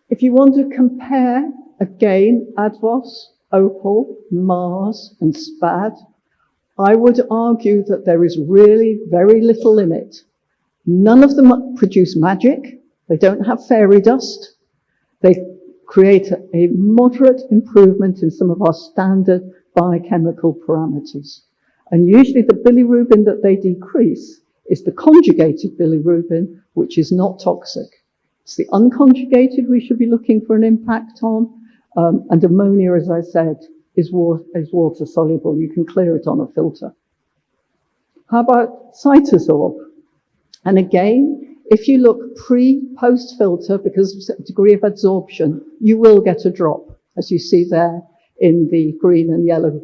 If you want to compare, again, ADVOS, OPAL, MAS, and SPAD, I would argue that there is really very little in it. None of them produce magic. They don't have fairy dust. They create a moderate improvement in some of our standard biochemical parameters. And usually the bilirubin that they decrease is the conjugated bilirubin, which is not toxic. It's the unconjugated we should be looking for an impact on. And ammonia, as I said, is water soluble. You can clear it on a filter. How about cytosorb? And again, If you look pre-post filter, because of the degree of adsorption, you will get a drop, as you see there in the green and yellow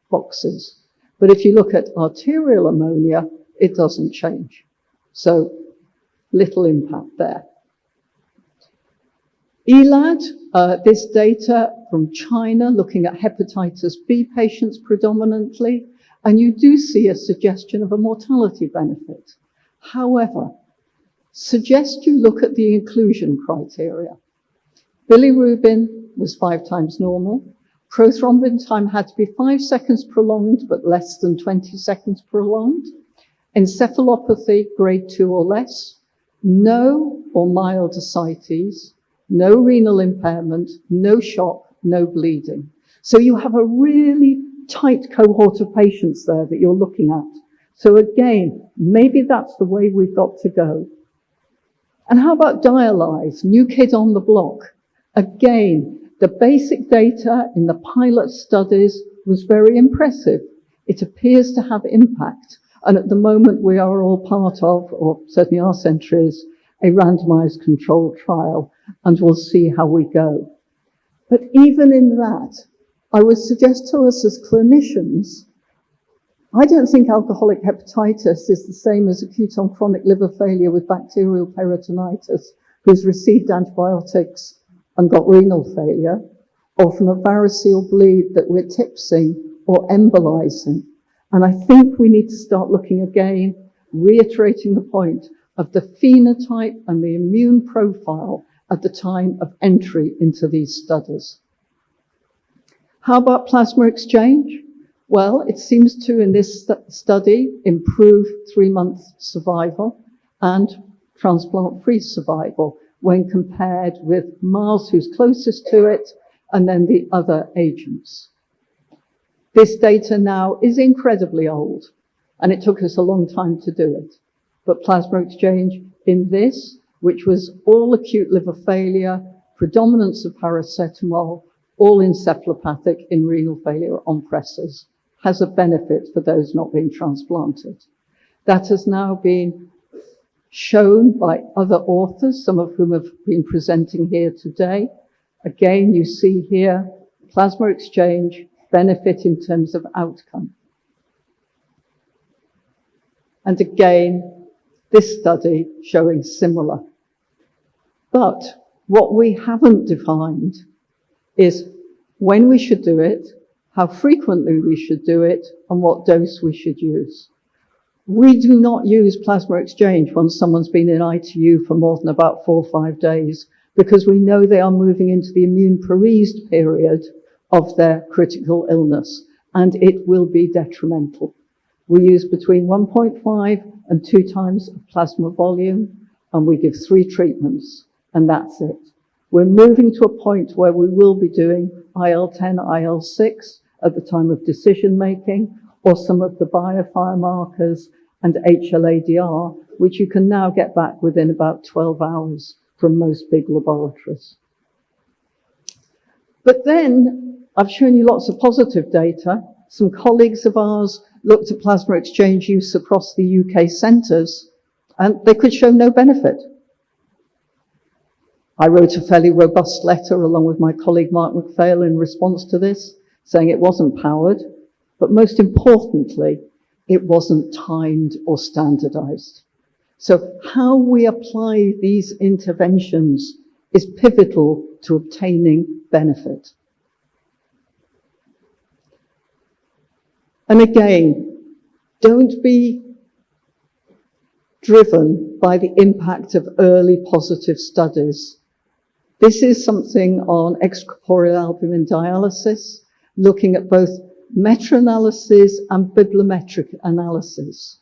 boxes. But if you look at arterial ammonia, it doesn't change. So little impact there. ELAD, this data from China, looking at hepatitis B patients predominantly, and you do see a suggestion of a mortality benefit. However, suggest you look at the inclusion criteria. Bilirubin was 5 times normal. Prothrombin time had to be 5 seconds prolonged, but less than 20 seconds prolonged. Encephalopathy, grade 2 or less. No or mild ascites. No renal impairment, no shock, no bleeding. So you have a really tight cohort of patients there that you're looking at. So again, maybe that's the way we've got to go. And how about dialyze? New kid on the block. Again, the basic data in the pilot studies was very impressive. It appears to have impact. And at the moment we are all part of, or certainly our centre is, a randomized controlled trial, and we'll see how we go. But even in that, I would suggest to us as clinicians, I don't think alcoholic hepatitis is the same as acute on chronic liver failure with bacterial peritonitis, who's received antibiotics and got renal failure, or from a variceal bleed that we're tipsing or embolizing. And I think we need to start looking again, reiterating the point of the phenotype and the immune profile at the time of entry into these studies. How about plasma exchange? Well, it seems to, in this study, improve 3-month survival and transplant-free survival when compared with Mars, who's closest to it, and then the other agents. This data now is incredibly old, and it took us a long time to do it. But plasma exchange in this, which was all acute liver failure, predominance of paracetamol, all encephalopathic in renal failure on pressors, has a benefit for those not being transplanted. That has now been shown by other authors, some of whom have been presenting here today. Again, you see here, plasma exchange benefit in terms of outcome. And again, this study showing similar. But what we haven't defined is when we should do it, how frequently we should do it, and what dose we should use. We do not use plasma exchange when someone's been in ITU for more than about 4 or 5 days, because we know they are moving into the immune paresed period of their critical illness, and it will be detrimental. We use between 1.5 and 2 times of plasma volume, and we give 3 treatments, and that's it. We're moving to a point where we will be doing IL-10, IL-6 at the time of decision making, or some of the biomarkers and HLA-DR, which you can now get back within about 12 hours from most big laboratories. But then I've shown you lots of positive data. Some colleagues of ours looked at plasma exchange use across the UK centres, and they could show no benefit. I wrote a fairly robust letter along with my colleague Mark McPhail in response to this, saying it wasn't powered, but most importantly, it wasn't timed or standardized. So how we apply these interventions is pivotal to obtaining benefit. And again, don't be driven by the impact of early positive studies. This is something on extracorporeal albumin dialysis, looking at both meta-analysis and bibliometric analysis.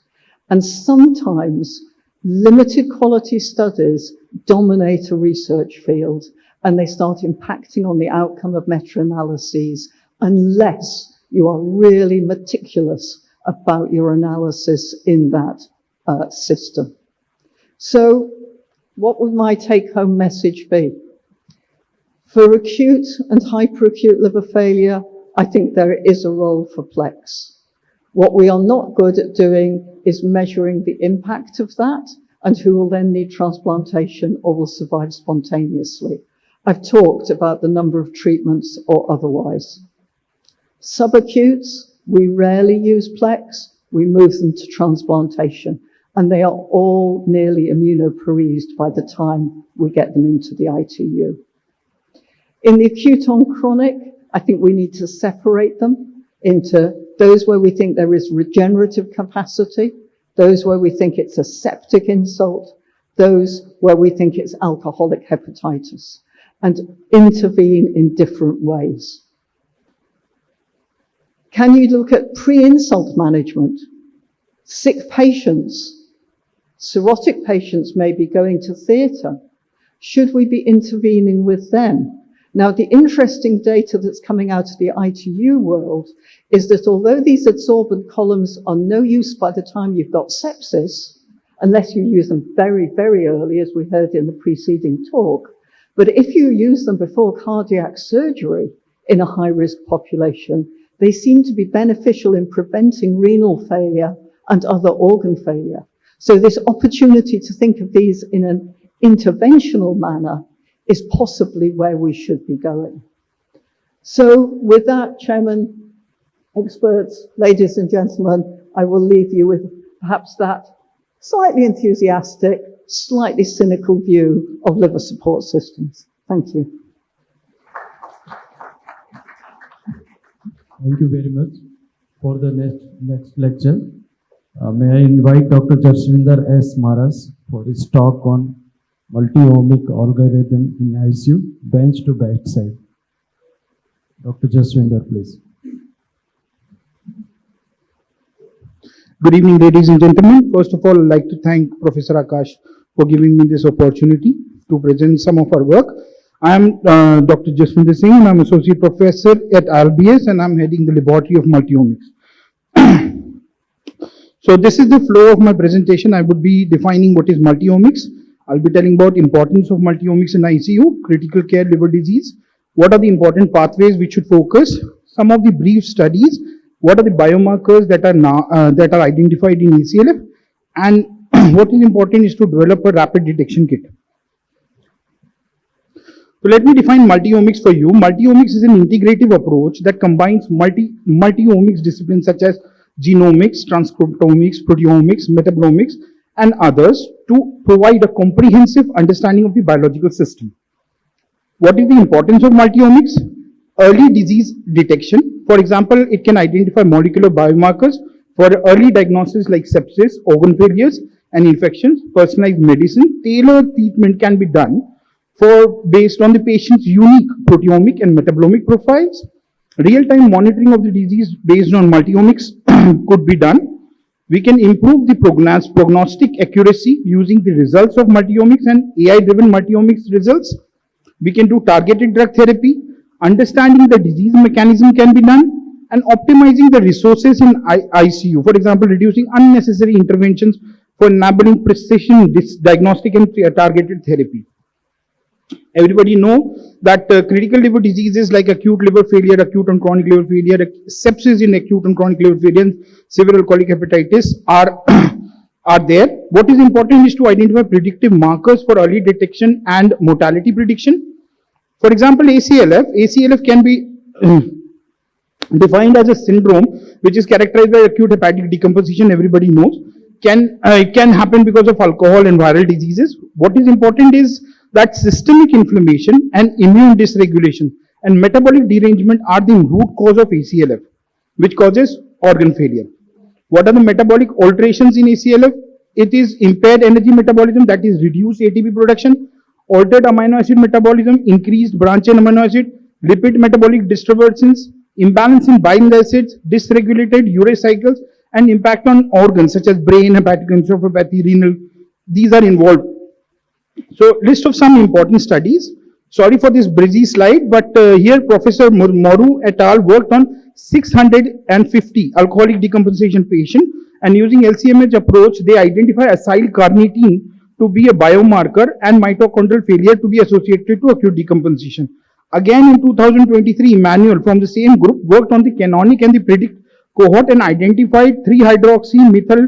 And sometimes limited quality studies dominate a research field, and they start impacting on the outcome of meta-analyses unless you are really meticulous about your analysis in that system. So what would my take-home message be? For acute and hyperacute liver failure, I think there is a role for PLEX. What we are not good at doing is measuring the impact of that and who will then need transplantation or will survive spontaneously. I've talked about the number of treatments or otherwise. Subacutes, we rarely use plex, we move them to transplantation, and they are all nearly immunoporesed by the time we get them into the ITU. In the acute on chronic, I think we need to separate them into those where we think there is regenerative capacity, those where we think it's a septic insult, those where we think it's alcoholic hepatitis, and intervene in different ways. Can you look at pre-insult management? Sick patients, cirrhotic patients may be going to theatre. Should we be intervening with them? Now, the interesting data that's coming out of the ITU world is that although these adsorbent columns are no use by the time you've got sepsis, unless you use them very, very early, as we heard in the preceding talk, but if you use them before cardiac surgery in a high-risk population, they seem to be beneficial in preventing renal failure and other organ failure. So this opportunity to think of these in an interventional manner is possibly where we should be going. So with that, Chairman, experts, ladies and gentlemen, I will leave you with perhaps that slightly enthusiastic, slightly cynical view of liver support systems. Thank you. Thank you very much. For the next lecture, may I invite Dr. Jaswinder S. Maras for his talk on multi-omic algorithm in ICU, bench to bedside. Dr. Jaswinder, please. Good evening, ladies and gentlemen. First of all, I'd like to thank Professor Akash for giving me this opportunity to present some of our work. I am Dr. Jaswinder Singh, and I'm Associate Professor at RBS, and I'm heading the Laboratory of Multiomics. So this is the flow of my presentation. I would be defining what is multiomics. I'll be telling about importance of multiomics in ICU, critical care liver disease, what are the important pathways we should focus, some of the brief studies, what are the biomarkers that are identified in ACLF, and what is important is to develop a rapid detection kit. So let me define multiomics for you. Multiomics is an integrative approach that combines multi-omics disciplines such as genomics, transcriptomics, proteomics, metabolomics, and others to provide a comprehensive understanding of the biological system. What is the importance of multiomics? Early disease detection. For example, it can identify molecular biomarkers for early diagnosis like sepsis, organ failures, and infections. Personalized medicine. Tailored treatment can be done based on the patient's unique proteomic and metabolomic profiles. Real-time monitoring of the disease based on multiomics could be done. We can improve the prognostic accuracy using the results of multiomics and AI-driven multiomics results. We can do targeted drug therapy. Understanding the disease mechanism can be done, and optimizing the resources in ICU. For example, reducing unnecessary interventions for enabling precision diagnostic and targeted therapy. Everybody know that critical liver diseases like acute liver failure, acute and chronic liver failure, sepsis in acute and chronic liver failure, and severe alcoholic hepatitis are there. What is important is to identify predictive markers for early detection and mortality prediction. For example, ACLF can be defined as a syndrome which is characterized by acute hepatic decomposition. Everybody knows it can happen because of alcohol and viral diseases. What is important is that systemic inflammation and immune dysregulation and metabolic derangement are the root cause of ACLF, which causes organ failure. What are the metabolic alterations in ACLF? It is impaired energy metabolism, that is reduced ATP production, altered amino acid metabolism, increased branch chain amino acid, lipid metabolic disturbances, imbalance in bile acids, dysregulated urea cycles, and impact on organs such as brain, hepatic encephalopathy, renal. These are involved. So, list of some important studies. Sorry for this busy slide, but here Professor Moru et al. Worked on 650 alcoholic decomposition patients, and using LCMH approach, they identify acylcarnitine to be a biomarker and mitochondrial failure to be associated to acute decomposition. Again, in 2023, Emmanuel from the same group worked on the canonic and the predict cohort and identified 3-hydroxy methyl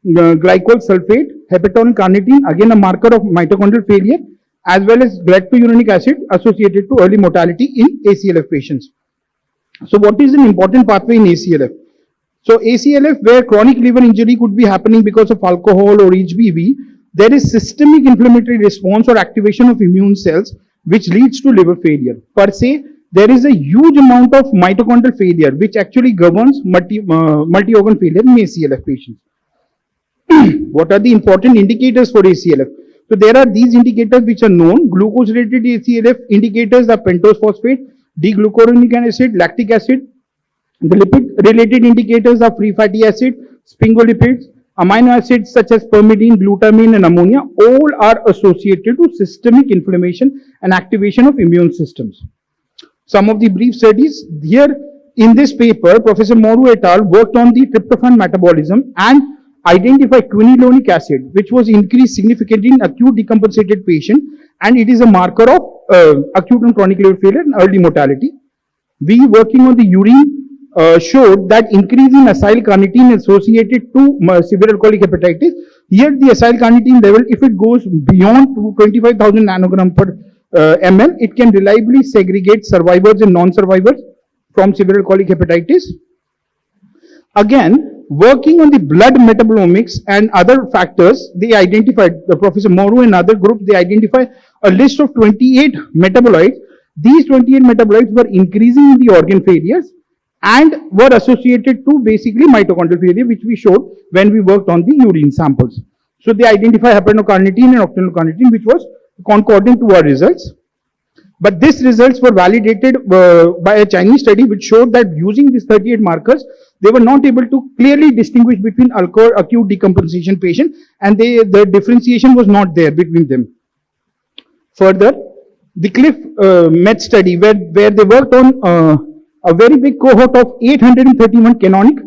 glycol sulfate hepatol carnitine, again a marker of mitochondrial failure, as well as galactouronic acid associated to early mortality in ACLF patients. So what is an important pathway in ACLF? So ACLF, where chronic liver injury could be happening because of alcohol or HBV, there is systemic inflammatory response or activation of immune cells which leads to liver failure. Per se, there is a huge amount of mitochondrial failure which actually governs multi-organ failure in ACLF patients. What are the important indicators for ACLF? So there are these indicators which are known. Glucose-related ACLF indicators are pentose phosphate, D-glucuronic acid, lactic acid. The lipid-related indicators are free fatty acid, sphingolipids, amino acids such as pyrimidine, glutamine, and ammonia. All are associated to systemic inflammation and activation of immune systems. Some of the brief studies here in this paper, Professor Moru et al. Worked on the tryptophan metabolism and identified quinolinic acid, which was increased significantly in acute decompensated patient, and it is a marker of acute and chronic liver failure and early mortality. We working on the urine showed that increase in acyl carnitine associated to severe alcoholic hepatitis. Here the acyl carnitine level, if it goes beyond 25,000 nanogram per ml, it can reliably segregate survivors and non-survivors from severe alcoholic hepatitis. Again, working on the blood metabolomics and other factors, they identified, Professor Moru and other group, they identified a list of 28 metabolites. These 28 metabolites were increasing in the organ failures and were associated to basically mitochondrial failure, which we showed when we worked on the urine samples. So they identified heparocarnitine and octanocarnitine, which was concordant to our results. But these results were validated by a Chinese study which showed that using these 38 markers, they were not able to clearly distinguish between alcohol acute decompensation patient, and the differentiation was not there between them. Further, the Cliff Met study where they worked on a very big cohort of 831 canonic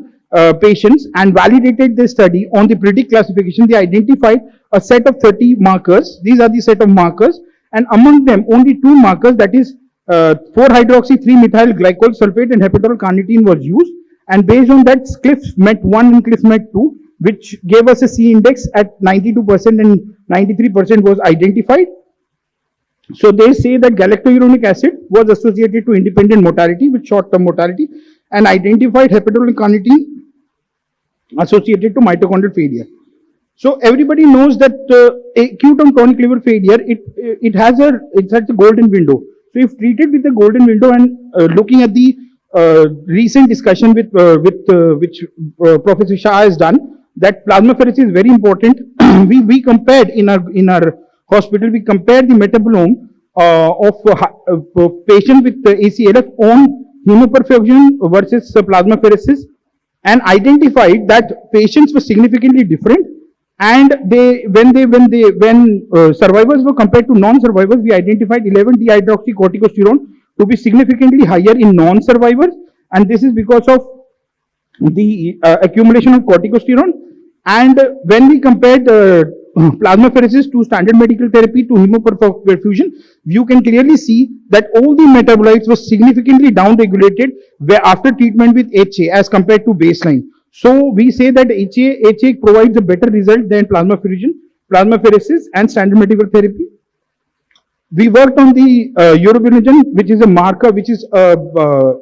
patients and validated this study on the predict classification. They identified a set of 30 markers. These are the set of markers, and among them only 2 markers, that is 4-hydroxy-3-methyl glycol sulfate and hepatol carnitine was used, and based on that Cliff Met 1 and Cliff Met 2, which gave us a C index at 92% and 93% was identified. So they say that galactouronic acid was associated to independent mortality with short-term mortality, and identified hepatol carnitine associated to mitochondrial failure. So everybody knows that acute and chronic liver failure, it has a golden window. So if treated with the golden window, and looking at the recent discussion which Professor Shah has done, that plasmapheresis is very important. we compared in our hospital, we compared the metabolome of patient with ACLF on hemoperfusion versus plasmapheresis, and identified that patients were significantly different. And when survivors were compared to non-survivors, we identified 11-dehydroxycorticosterone to be significantly higher in non-survivors, and this is because of the accumulation of corticosterone. And when we compared plasmapheresis to standard medical therapy to hemoperfusion, you can clearly see that all the metabolites were significantly down-regulated after treatment with HA as compared to baseline. So we say that HA provides a better result than plasmapheresis and standard medical therapy. We worked on the urobilinogen, which is a marker, which is a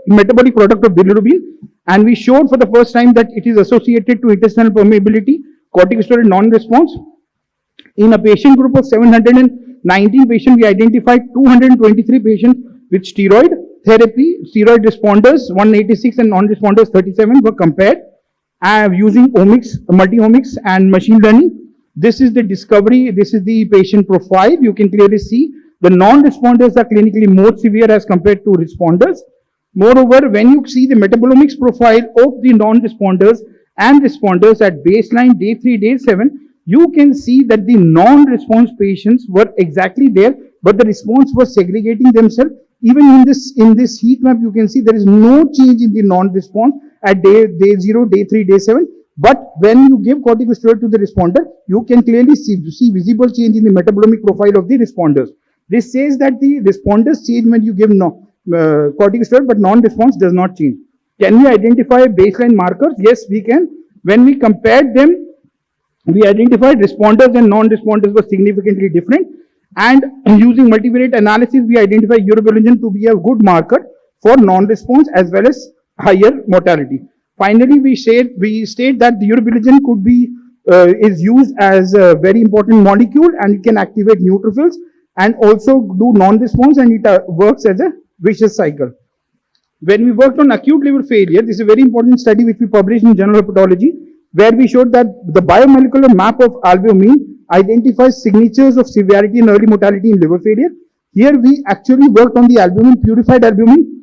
metabolic product of bilirubin, and we showed for the first time that it is associated to intestinal permeability, corticosteroid non-response. In a patient group of 719 patients, we identified 223 patients with steroid therapy. Steroid responders 186 and non-responders 37 were compared using omics, multi-omics and machine learning. This is the discovery, this is the patient profile. You can clearly see the non-responders are clinically more severe as compared to responders. Moreover, when you see the metabolomics profile of the non-responders and responders at baseline, day 3, day 7, you can see that the non-response patients were exactly there, but the response was segregating themselves. Even in this heat map, you can see there is no change in the non-response at day 0, day 3, day 7. But when you give corticosteroid to the responder, you can clearly see visible change in the metabolomic profile of the responders. This says that the responders change when you give corticosteroid, but non-response does not change. Can we identify baseline markers? Yes, we can. When we compared them we identified responders and non-responders were significantly different. And using multivariate analysis, we identified urobilinogen to be a good marker for non-response as well as higher mortality. Finally, we state that the urobilinogen could be is used as a very important molecule, and it can activate neutrophils and also do non-response, and it works as a vicious cycle. When we worked on acute liver failure, this is a very important study which we published in Journal of Hepatology, where we showed that the biomolecular map of albumin identifies signatures of severity and early mortality in liver failure. Here we actually worked on the albumin, purified albumin,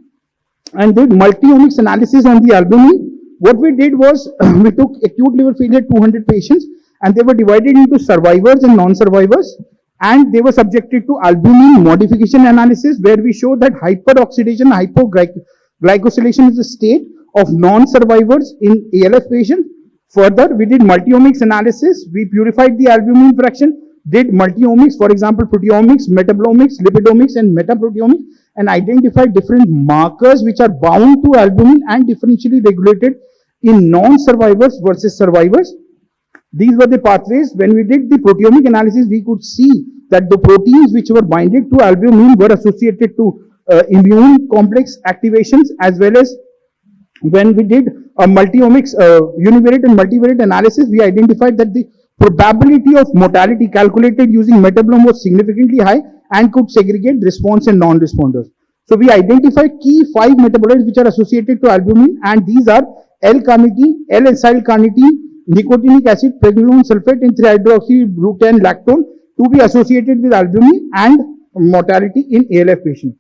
and did multi-omics analysis on the albumin. What we did was we took acute liver failure 200 patients, and they were divided into survivors and non-survivors, and they were subjected to albumin modification analysis, where we showed that hyperoxidation, hypoglycosylation is a state of non-survivors in ALF patients. Further, we did multi-omics analysis. We purified the albumin fraction, did multi-omics, for example, proteomics, metabolomics, lipidomics, and metaproteomics, and identified different markers which are bound to albumin and differentially regulated in non-survivors versus survivors. These were the pathways. When we did the proteomic analysis, we could see that the proteins which were binded to albumin were associated to immune complex activations, as well as when we did a multi-omics, univariate and multivariate analysis, we identified that the probability of mortality calculated using metabolome was significantly high and could segregate response and non-responders. So we identified key 5 metabolites which are associated to albumin, and these are L-carnitine, L-acetylcarnitine, nicotinic acid, pregnenolone sulfate, and 3-hydroxybutane lactone to be associated with albumin and mortality in ALF patients.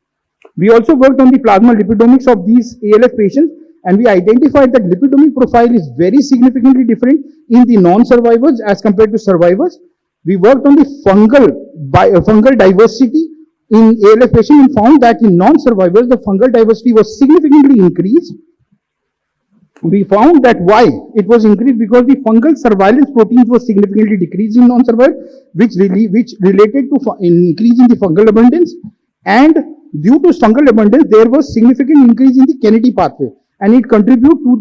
We also worked on the plasma lipidomics of these ALF patients, and we identified that lipidomic profile is very significantly different in the non-survivors as compared to survivors. We worked on the fungal diversity in ALF patients and found that in non-survivors, the fungal diversity was significantly increased. We found that why it was increased, because the fungal surveillance proteins were significantly decreased in non-survivors, which related to increase in the fungal abundance, and due to fungal abundance, there was significant increase in the Kennedy pathway, and it contributed to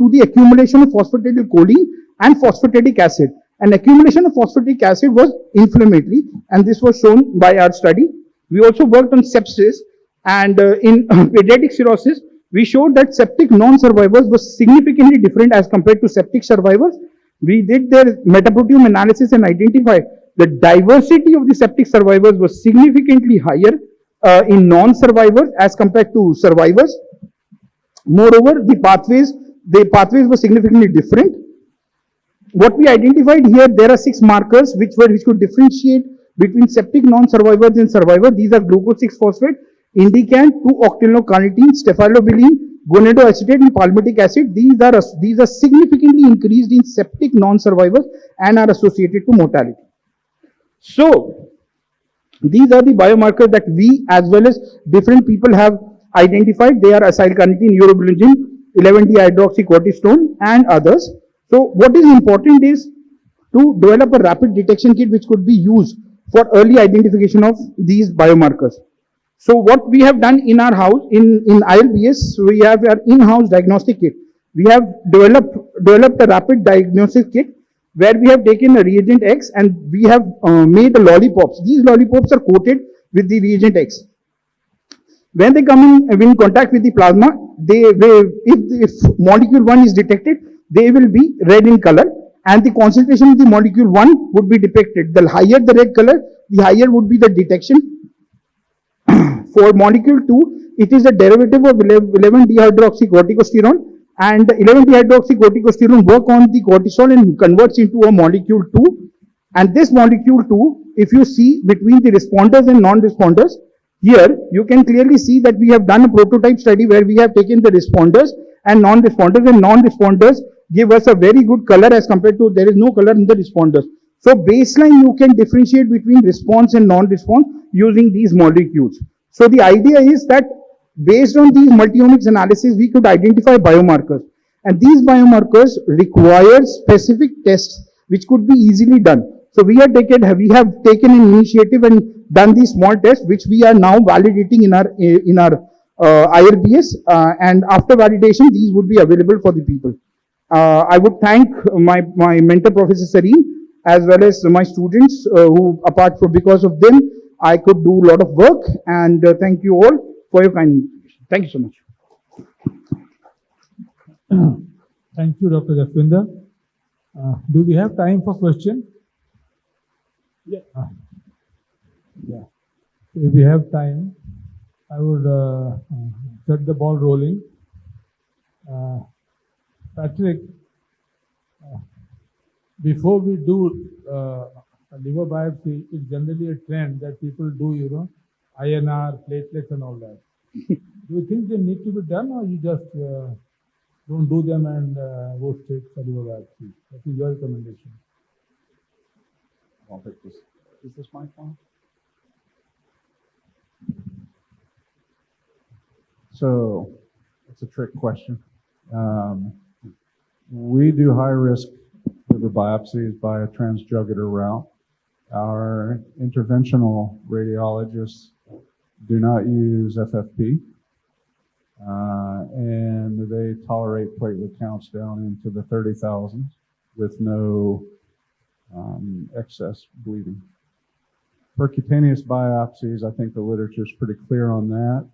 the accumulation of phosphatidylcholine and phosphatidic acid. And accumulation of phosphatidic acid was inflammatory, and this was shown by our study. We also worked on sepsis, and in pediatric cirrhosis, we showed that septic non-survivors were significantly different as compared to septic survivors. We did their metaproteome analysis and identified the diversity of the septic survivors was significantly higher in non-survivors as compared to survivors. Moreover, the pathways were significantly different. What we identified here, there are 6 markers which could differentiate between septic non-survivors and survivors. These are glucose 6-phosphate, indicant, 2-octylcarnitine, staphylobilin, gonadoacetate, and palmitic acid. These are significantly increased in septic non-survivors and are associated to mortality. So these are the biomarkers that we as well as different people have identified. They are acylcarnitine, urobilinogen, 11-dihydroxycortisone, and others. So what is important is to develop a rapid detection kit which could be used for early identification of these biomarkers. So what we have done in our house, in ILBS, we have our in-house diagnostic kit. We have developed a rapid diagnostic kit where we have taken a reagent X and we have made the lollipops. These lollipops are coated with the reagent X. When they come in contact with the plasma, if molecule 1 is detected, they will be red in color, and the concentration of the molecule 1 would be depicted. The higher the red color, the higher would be the detection. For molecule 2, it is a derivative of 11-dihydroxycorticosterone, and 11-dihydroxycorticosterone work on the cortisol and converts into a molecule 2. And this molecule 2, if you see between the responders and non-responders, here you can clearly see that we have done a prototype study where we have taken the responders and non-responders give us a very good color as compared to there is no color in the responders. So baseline you can differentiate between response and non-response using these molecules. So the idea is that based on these multi-omics analysis, we could identify biomarkers, and these biomarkers require specific tests which could be easily done. So we have taken an initiative and done these small tests which we are now validating in our ILBS, and after validation these would be available for the people. I would thank my mentor, Professor Sari, as well as my students who, apart from because of them, I could do a lot of work. And thank you all for your kind invitation. Thank you so much. Thank you, Dr. Jaswinder. Do we have time for questions? Yeah. Yeah. If we have time, I would set the ball rolling. Patrick, before we do a liver biopsy, it's generally a trend that people do, INR, platelets and all that. Do you think they need to be done, or you just don't do them and go straight for liver biopsy? What is your recommendation? I'll take this. Is this my phone? So, it's a trick question. We do high-risk liver biopsies by a transjugular route. Our interventional radiologists do not use FFP, and they tolerate platelet counts down into the 30,000s with no excess bleeding. Percutaneous biopsies, I think the literature is pretty clear on that.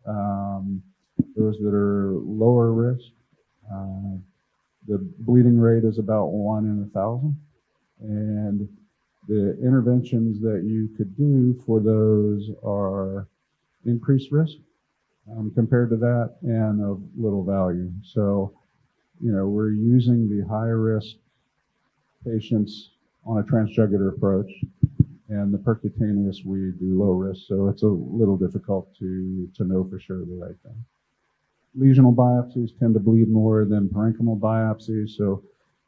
Those that are lower risk, the bleeding rate is about 1 in 1,000. And the interventions that you could do for those are increased risk compared to that and of little value. So, we're using the high risk patients on a transjugular approach, and the percutaneous we do low risk. So it's a little difficult to know for sure the right thing. Lesional biopsies tend to bleed more than parenchymal biopsies. So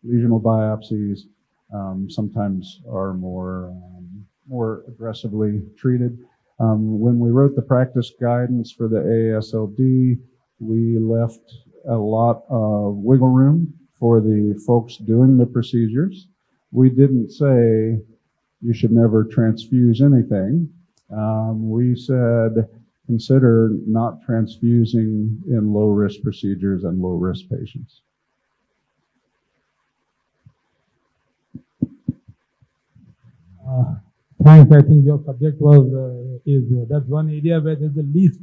lesional biopsies sometimes are more aggressively treated. When we wrote the practice guidance for the AASLD, we left a lot of wiggle room for the folks doing the procedures. We didn't say you should never transfuse anything. We said consider not transfusing in low-risk procedures and low-risk patients. Thanks. I think your subject is that's one area where there's the least,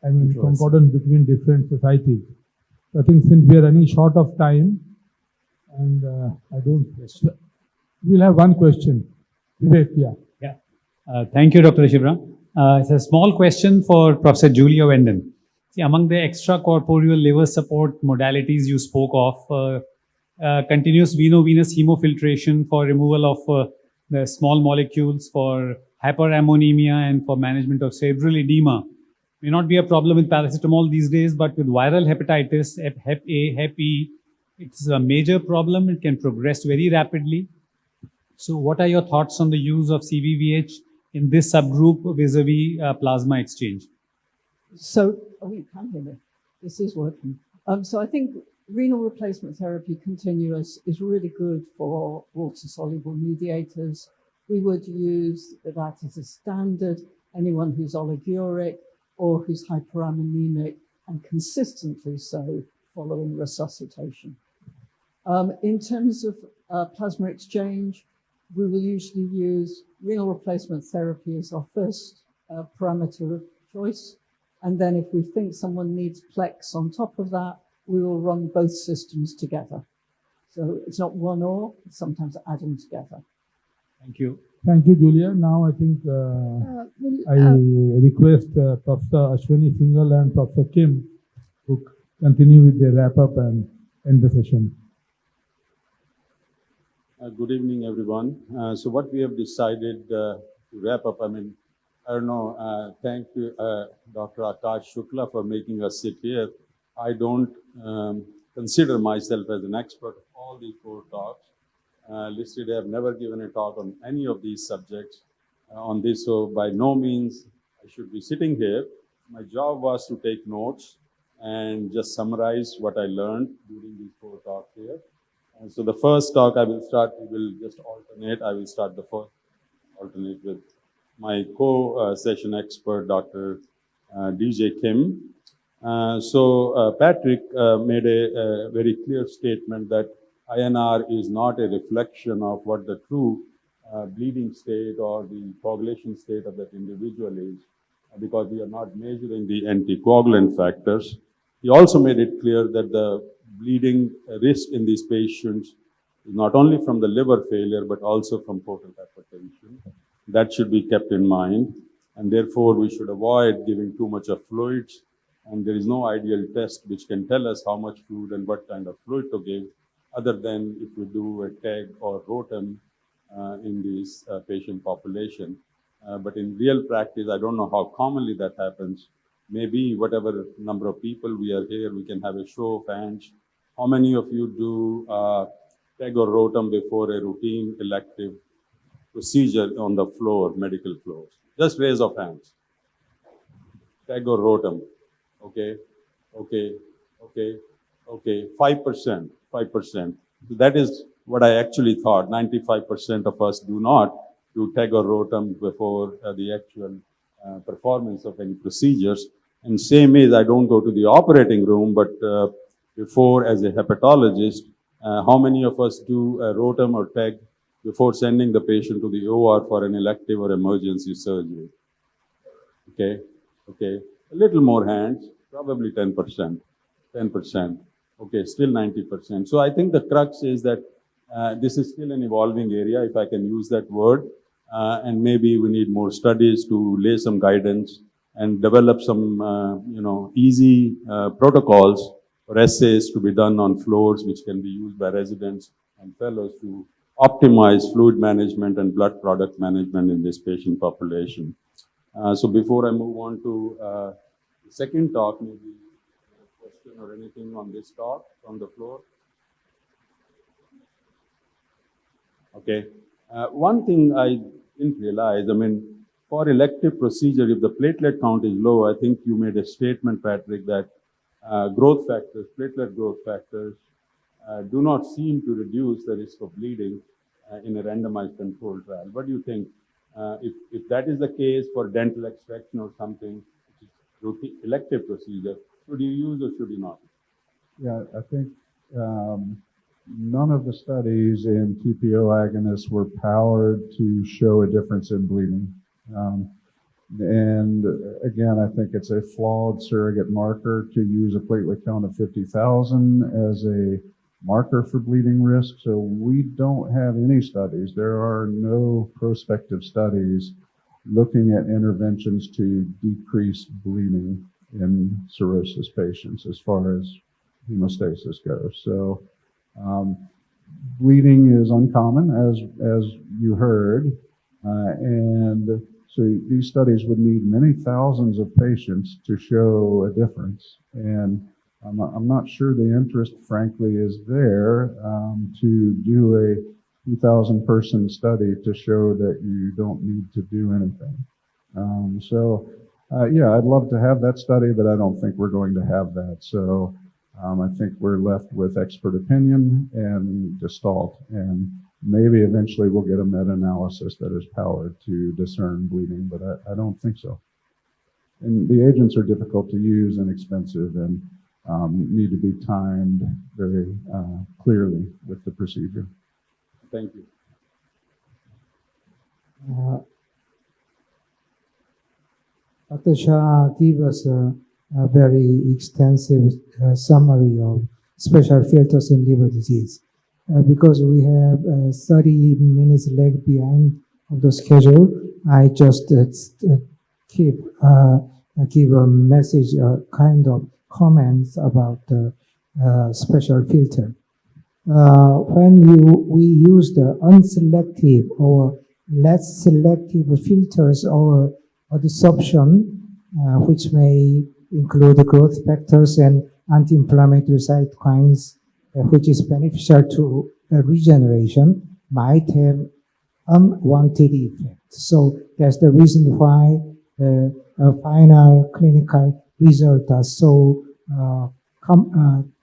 concordance between different societies. So I think since we are running short of time, and we'll have one question. Vivek, yeah. Thank you, Dr. Shibra. It's a small question for Professor Julia Wenden. See, among the extracorporeal liver support modalities you spoke of, continuous veno-venous hemofiltration for removal of the small molecules for hyperammonemia and for management of cerebral edema may not be a problem with paracetamol these days, but with viral hepatitis, Hep A, Hep E, it's a major problem. It can progress very rapidly. So what are your thoughts on the use of CVVH in this subgroup vis-a-vis plasma exchange? So, you can hear me. This is working. So I think renal replacement therapy continuous is really good for water-soluble mediators. We would use that as a standard. Anyone who's oliguric or who's hyperammonemic, and consistently so following resuscitation. In terms of plasma exchange, we will usually use renal replacement therapy as our first parameter of choice. And then if we think someone needs Plex on top of that, we will run both systems together. So it's not one or, sometimes add them together. Thank you. Thank you, Julia. Now I think I request Professor Ashwini Singhal and Professor Kim to continue with their wrap-up and end the session. Good evening, everyone. So what we have decided to wrap up, I don't know, thank you, Dr. Akash Shukla for making us sit here. I don't consider myself as an expert of all these 4 talks. Listed, I have never given a talk on any of these subjects on this, so by no means I should be sitting here. My job was to take notes and just summarize what I learned during these 4 talks here. And so the first talk I will start, we will just alternate. I will start the first, alternate with my co-session expert, Dr. DJ Kim. So Patrick made a very clear statement that INR is not a reflection of what the true bleeding state or the coagulation state of that individual is, because we are not measuring the anticoagulant factors. He also made it clear that the bleeding risk in these patients is not only from the liver failure, but also from portal hypertension. That should be kept in mind. And therefore, we should avoid giving too much of fluids. And there is no ideal test which can tell us how much fluid and what kind of fluid to give, other than if we do a TAG or ROTEM in this patient population. But in real practice, I don't know how commonly that happens. Maybe whatever number of people we are here, we can have a show of hands. How many of you do TAG or ROTEM before a routine elective procedure on the floor, medical floors? Just raise of hands. TAG or ROTEM. Okay, okay, okay, okay. 5%, 5%. So that is what I actually thought. 95% of us do not do TAG or ROTEM before the actual performance of any procedures. And same is, I don't go to the operating room, but before, as a hepatologist, how many of us do a ROTEM or TAG before sending the patient to the OR for an elective or emergency surgery? Okay, okay. A little more hands, probably 10%, 10%. Okay, still 90%. So I think the crux is that this is still an evolving area, if I can use that word, and maybe we need more studies to lay some guidance and develop some, easy protocols or essays to be done on floors, which can be used by residents and fellows to optimize fluid management and blood product management in this patient population. So before I move on to the second talk, maybe a question or anything on this talk from the floor? Okay. One thing I didn't realize, for elective procedure, if the platelet count is low, I think you made a statement, Patrick, that growth factors, platelet growth factors, do not seem to reduce the risk of bleeding in a randomized controlled trial. What do you think? If that is the case for dental extraction or something, which is routine elective procedure, should you use or should you not? Yeah, I think none of the studies in TPO agonists were powered to show a difference in bleeding. And again, I think it's a flawed surrogate marker to use a platelet count of 50,000 as a marker for bleeding risk. So we don't have any studies. There are no prospective studies looking at interventions to decrease bleeding in cirrhosis patients as far as hemostasis goes. So bleeding is uncommon, as you heard, and so these studies would need many thousands of patients to show a difference. And I'm not sure the interest, frankly, is there to do a 2,000 person study to show that you don't need to do anything. Yeah, I'd love to have that study, but I don't think we're going to have that. So I think we're left with expert opinion and gestalt, and maybe eventually we'll get a meta-analysis that is powered to discern bleeding, but I don't think so. And the agents are difficult to use and expensive and need to be timed very clearly with the procedure. Thank you. Dr. Shah gave us a very extensive summary of special filters in liver disease. Because we have 30 minutes lag behind of the schedule, I just give a message, kind of comments about the special filter. When we use the unselective or less selective filters or adsorption, which may include growth factors and anti-inflammatory cytokines, which is beneficial to regeneration, might have unwanted effect. So that's the reason why the final clinical result are so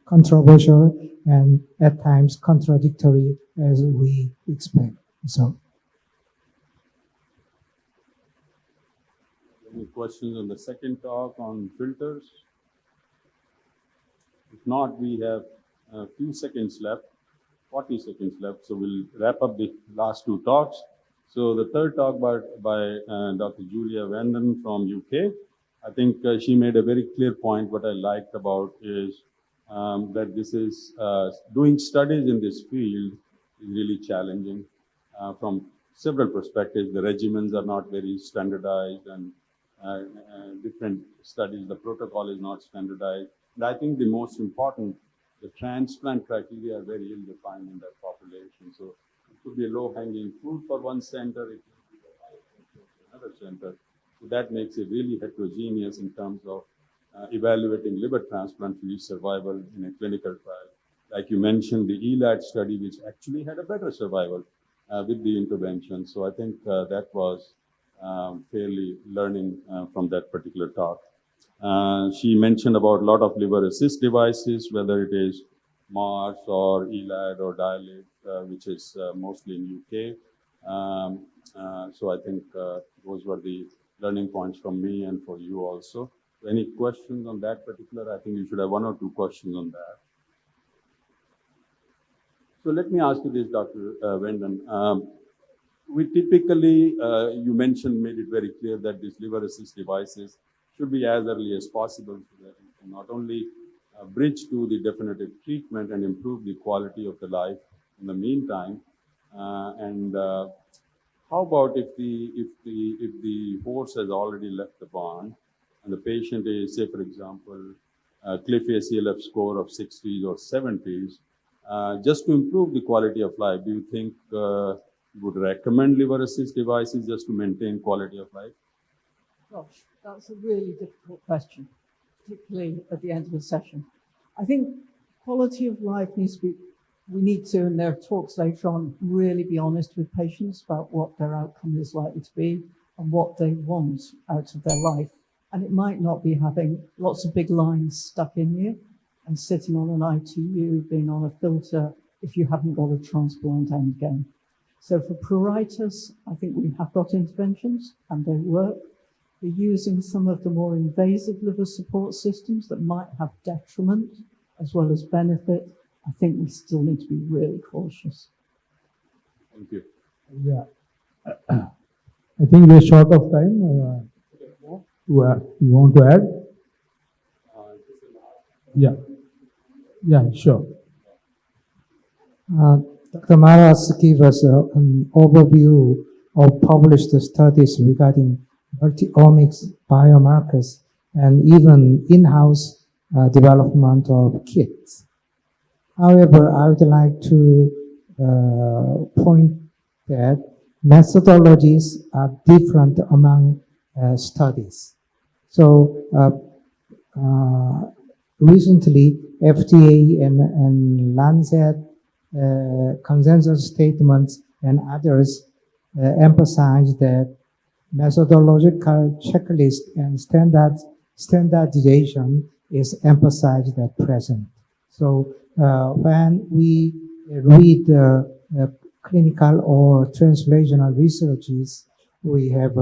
controversial and at times contradictory as we expect. So, any questions on the second talk on filters? If not, we have a few seconds left. 40 seconds left, so we'll wrap up the last two talks. So the third talk by Dr. Julia Vanden from UK. I think she made a very clear point. What I liked about is that this is doing studies in this field is really challenging from several perspectives. The regimens are not very standardized, and different studies, the protocol is not standardized. And I think the most important, the transplant criteria are very ill-defined in that population. So it could be a low-hanging fruit for one center, it could be a high fruit for another center. So that makes it really heterogeneous in terms of evaluating liver transplant-free survival in a clinical trial. Like you mentioned, the ELAD study, which actually had a better survival with the intervention. So I think that was fairly learning from that particular talk. She mentioned about a lot of liver assist devices, whether it is MARS or ELAD or Dilate, which is mostly in UK. So I think those were the learning points from me and for you also. Any questions on that particular? I think you should have one or two questions on that. So let me ask you this, Dr. Vanden. We typically, you mentioned, made it very clear that these liver assist devices should be as early as possible so that you can not only bridge to the definitive treatment and improve the quality of the life in the meantime. How about if the horse has already left the barn and the patient is, say, for example, cliff ACLF score of 60s or 70s, just to improve the quality of life, do you think you would recommend liver assist devices just to maintain quality of life? Gosh, that's a really difficult question, particularly at the end of the session. I think quality of life needs to be, we need to, in their talks later on, really be honest with patients about what their outcome is likely to be and what they want out of their life. And it might not be having lots of big lines stuck in you and sitting on an ITU, being on a filter if you haven't got a transplant end game. So for pruritus, I think we have got interventions and they work. We're using some of the more invasive liver support systems that might have detriment as well as benefit. I think we still need to be really cautious. Thank you. Yeah. I think we're short of time. You want to add? Yeah. Yeah, sure. Dr. Maras gave us an overview of published studies regarding multi-omics biomarkers and even in-house development of kits. However, I would like to point that methodologies are different among studies. So recently, FDA and Lancet consensus statements and others emphasize that methodological checklist and standardization is emphasized at present. So when we read clinical or translational researches, we have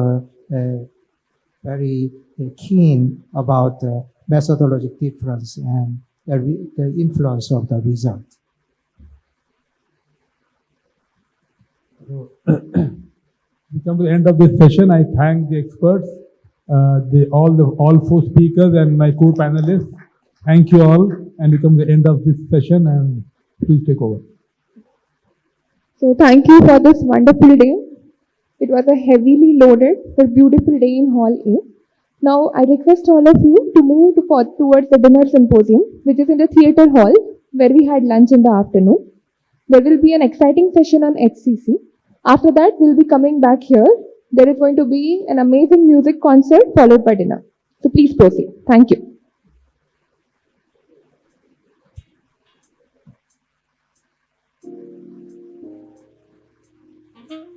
very keen about the methodological difference and the influence of the result. We come to the end of this session. I thank the experts, all four speakers and my co-panelists. Thank you all, and we come to the end of this session, and please take over. So thank you for this wonderful day. It was a heavily loaded but beautiful day in Hall A. Now I request all of you to move towards the dinner symposium, which is in the theatre hall, where we had lunch in the afternoon. There will be an exciting session on HCC. After that, we'll be coming back here. There is going to be an amazing music concert followed by dinner. So please proceed. Thank you.